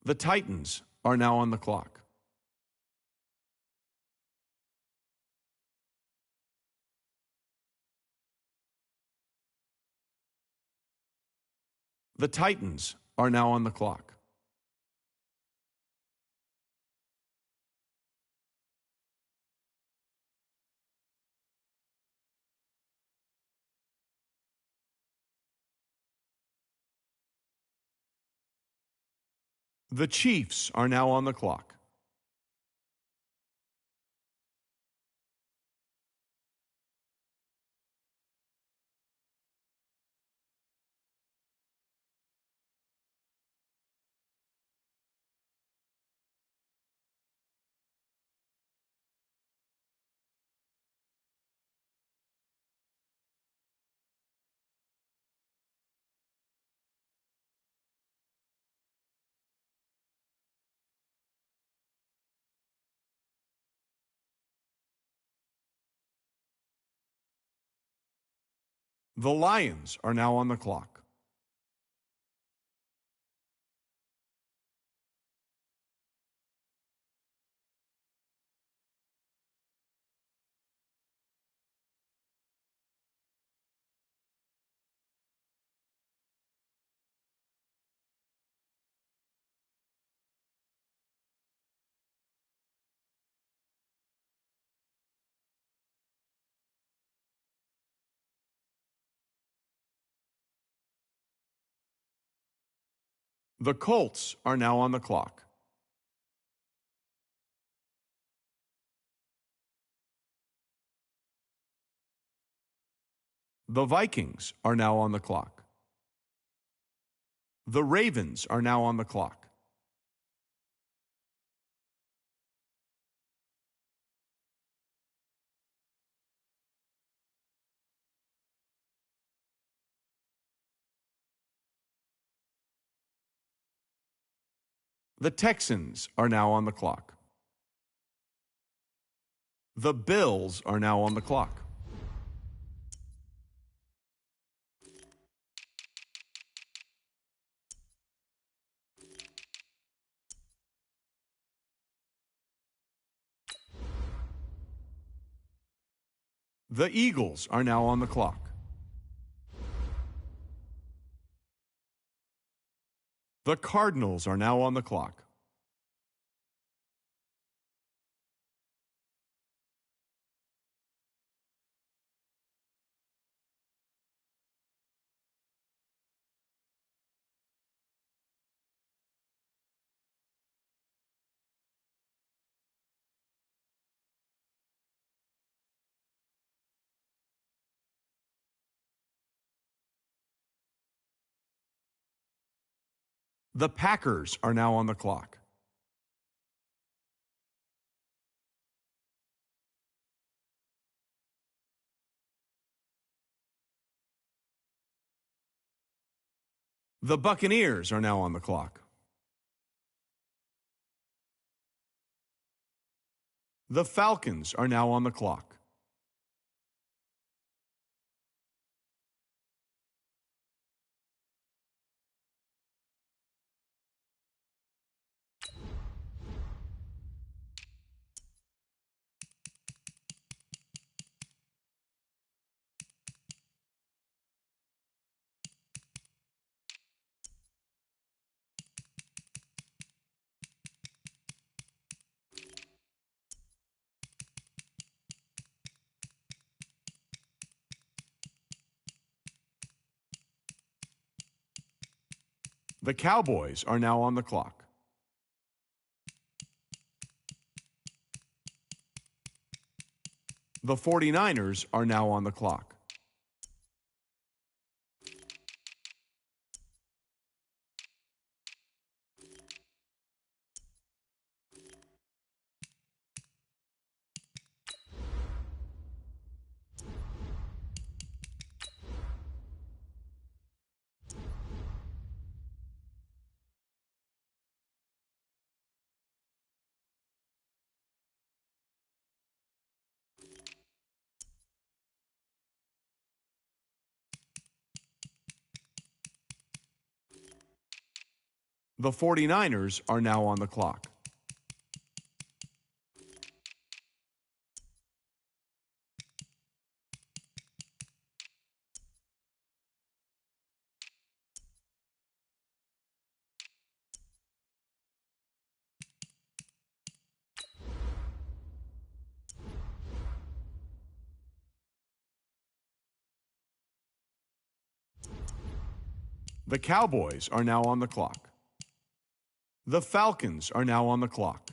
The Titans are now on the clock. The Titans are now on the clock. The Chiefs are now on the clock. The Lions are now on the clock. The Colts are now on the clock. The Vikings are now on the clock. The Ravens are now on the clock. The Texans are now on the clock. The Bills are now on the clock. The Eagles are now on the clock. The Cardinals are now on the clock. The Packers are now on the clock. The Buccaneers are now on the clock. The Falcons are now on the clock. The Cowboys are now on the clock. The 49ers are now on the clock. The 49ers are now on the clock. The Cowboys are now on the clock. The Falcons are now on the clock.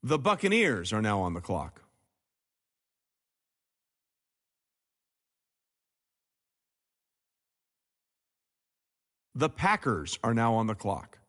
The Buccaneers are now on the clock. The Packers are now on the clock.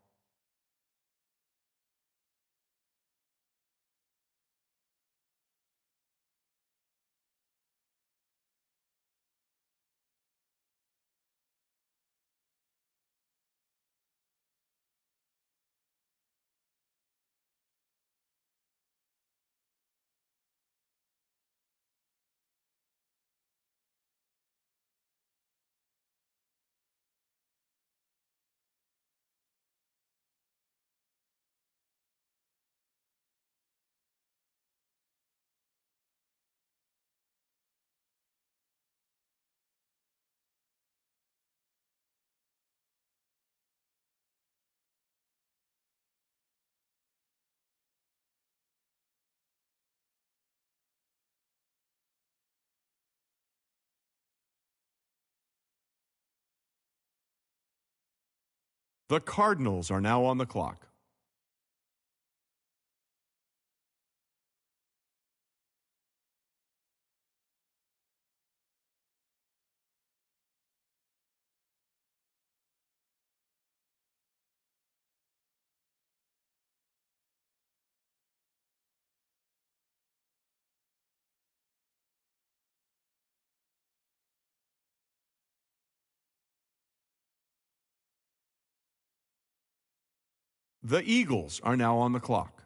The Cardinals are now on the clock. The Eagles are now on the clock.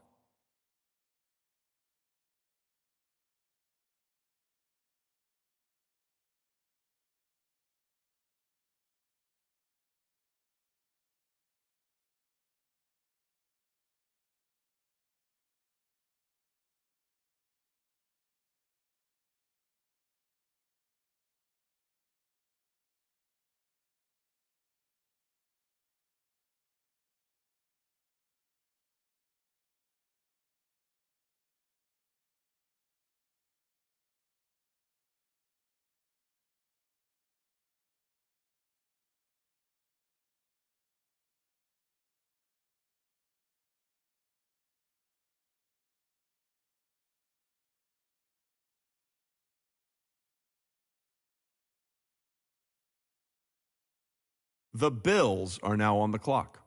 The Bills are now on the clock.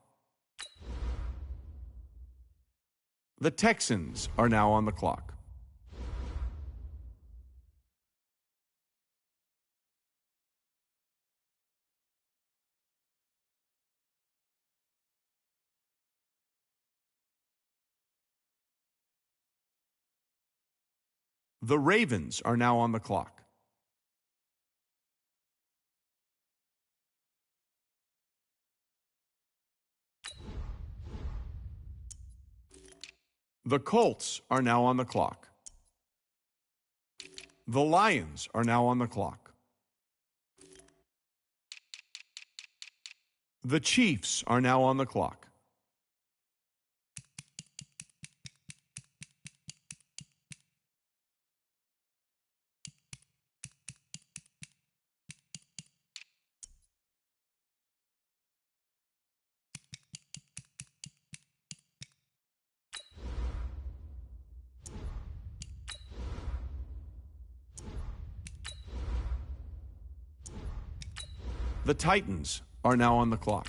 The Texans are now on the clock. The Ravens are now on the clock. The Colts are now on the clock. The Lions are now on the clock. The Chiefs are now on the clock. The Titans are now on the clock.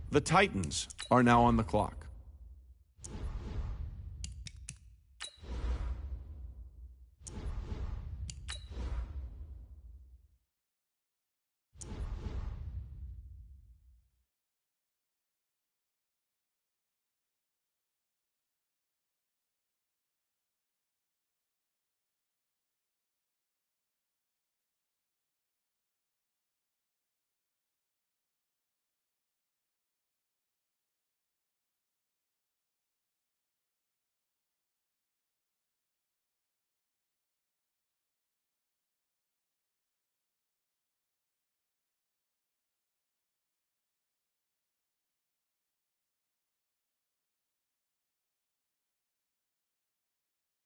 The Titans are now on the clock.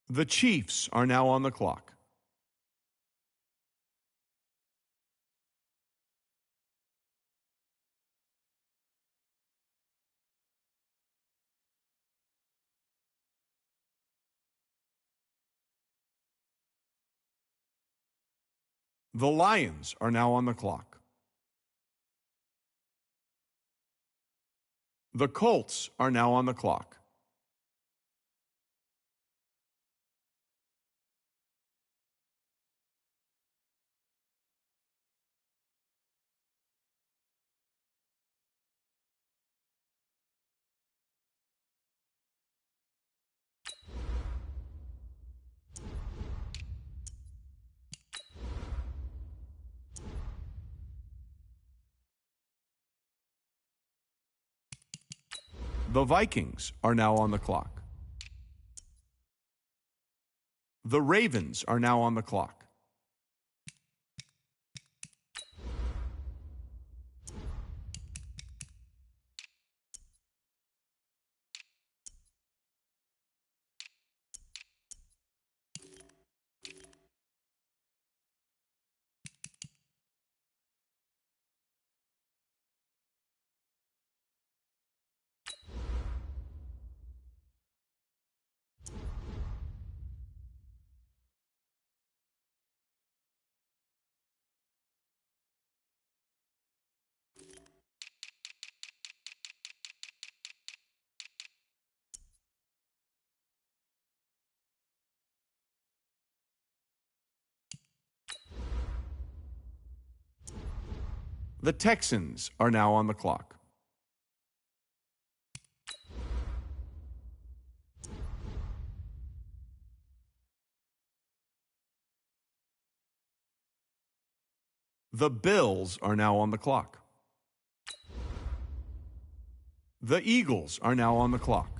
The Chiefs are now on the clock. The Lions are now on the clock. The Colts are now on the clock. The Vikings are now on the clock. The Ravens are now on the clock. The Texans are now on the clock. The Bills are now on the clock. The Eagles are now on the clock.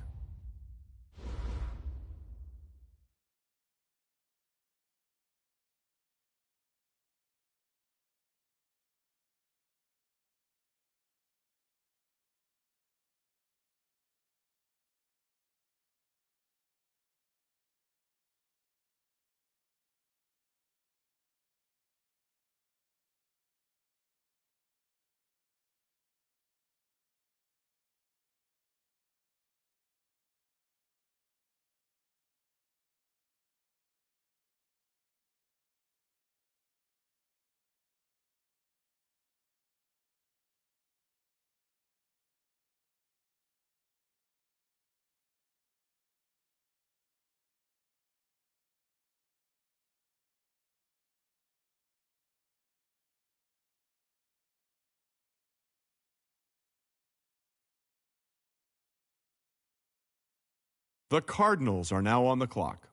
The Cardinals are now on the clock.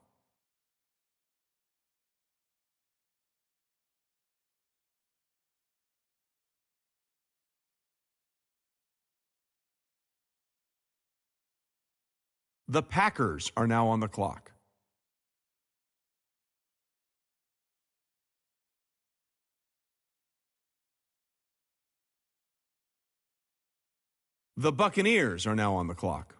The Packers are now on the clock. The Buccaneers are now on the clock.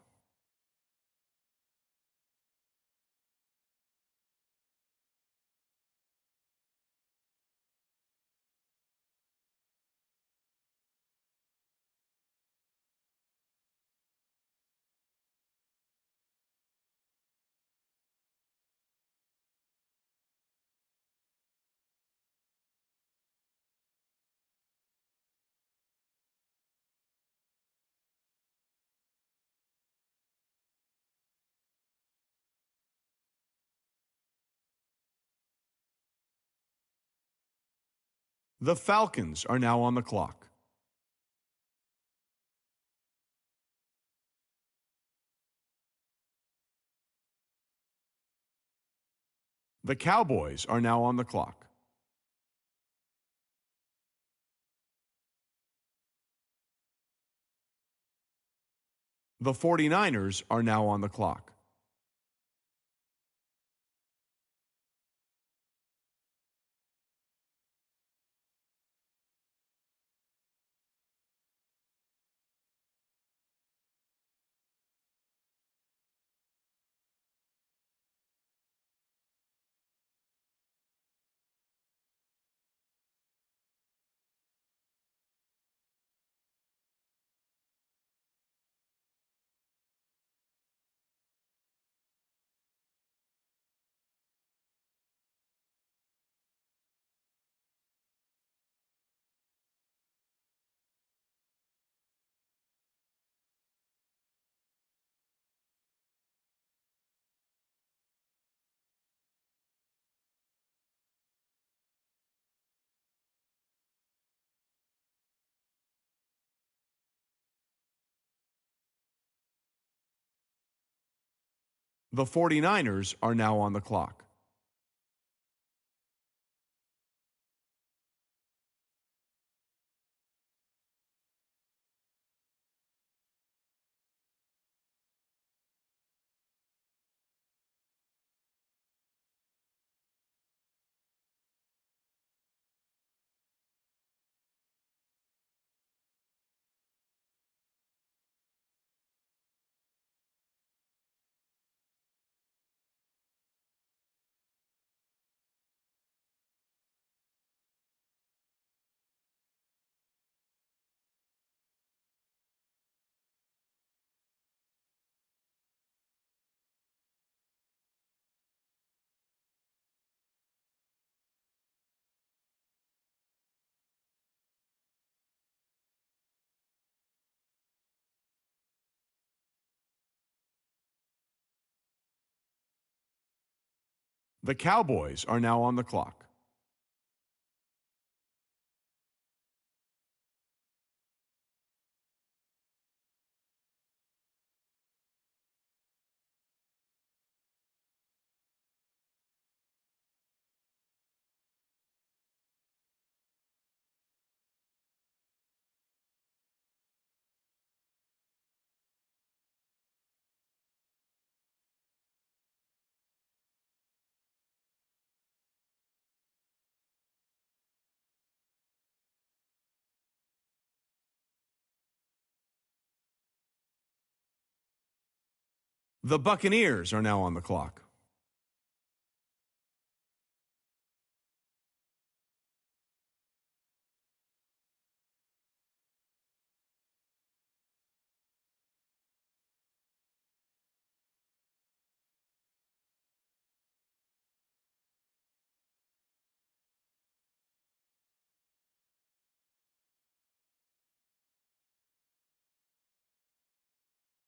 The Falcons are now on the clock. The Cowboys are now on the clock. The 49ers are now on the clock. The 49ers are now on the clock. The Cowboys are now on the clock. The Buccaneers are now on the clock.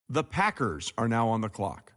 The Packers are now on the clock.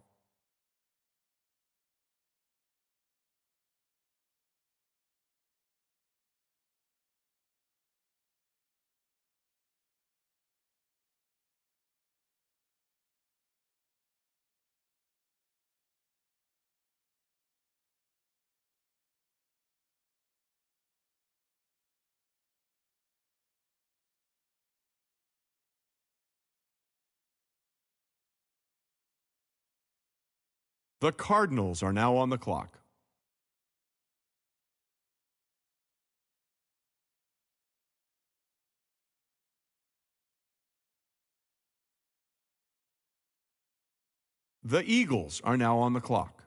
The Cardinals are now on the clock. The Eagles are now on the clock.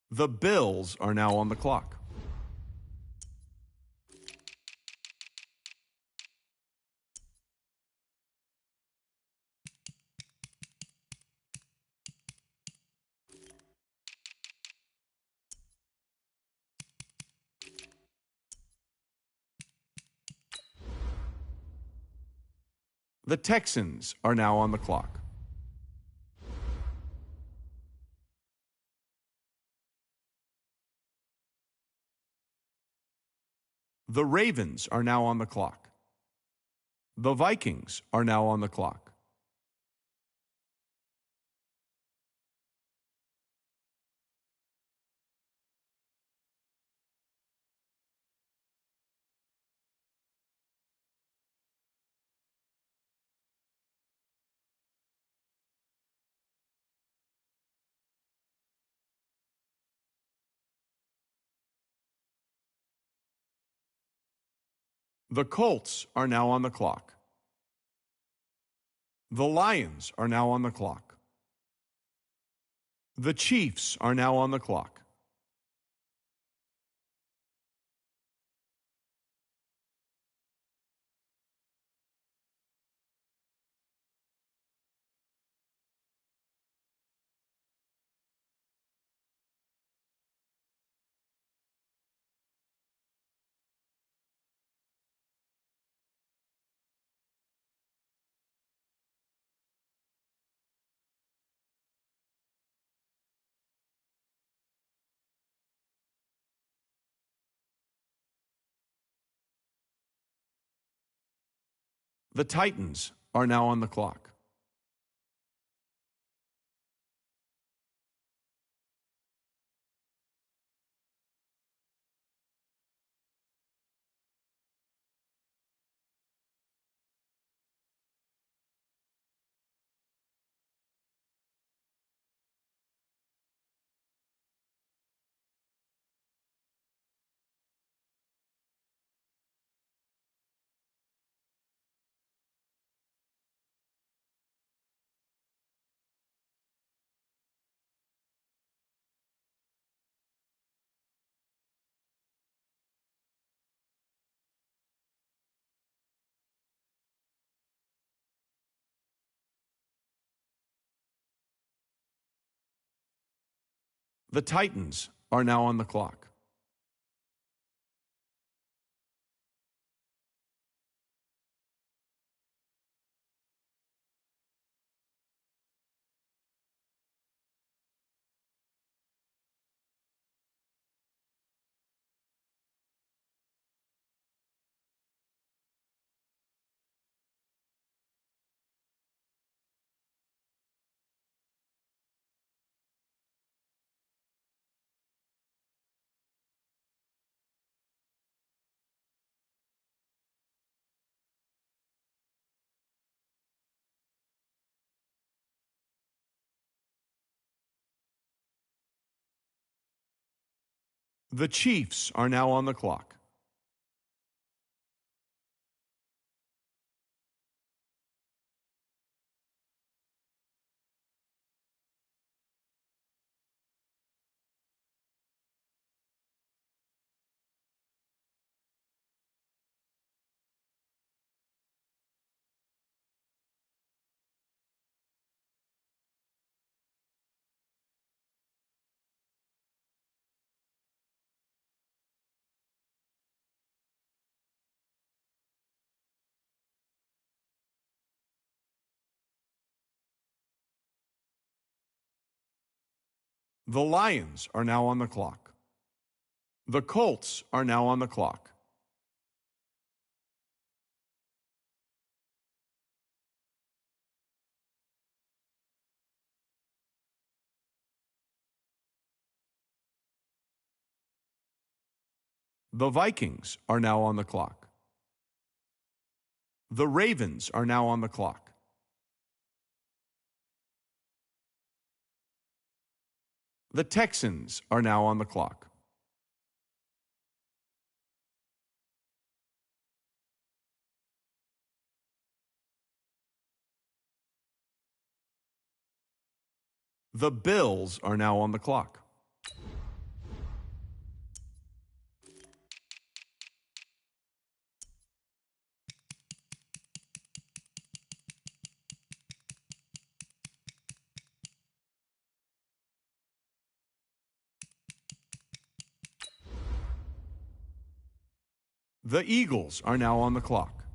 The Bills are now on the clock. The Texans are now on the clock. The Ravens are now on the clock. The Vikings are now on the clock. The Colts are now on the clock. The Lions are now on the clock. The Chiefs are now on the clock. The Titans are now on the clock. The Titans are now on the clock. The Chiefs are now on the clock. The Lions are now on the clock. The Colts are now on the clock. The Vikings are now on the clock. The Ravens are now on the clock. The Texans are now on the clock. The Bills are now on the clock. The Eagles are now on the clock.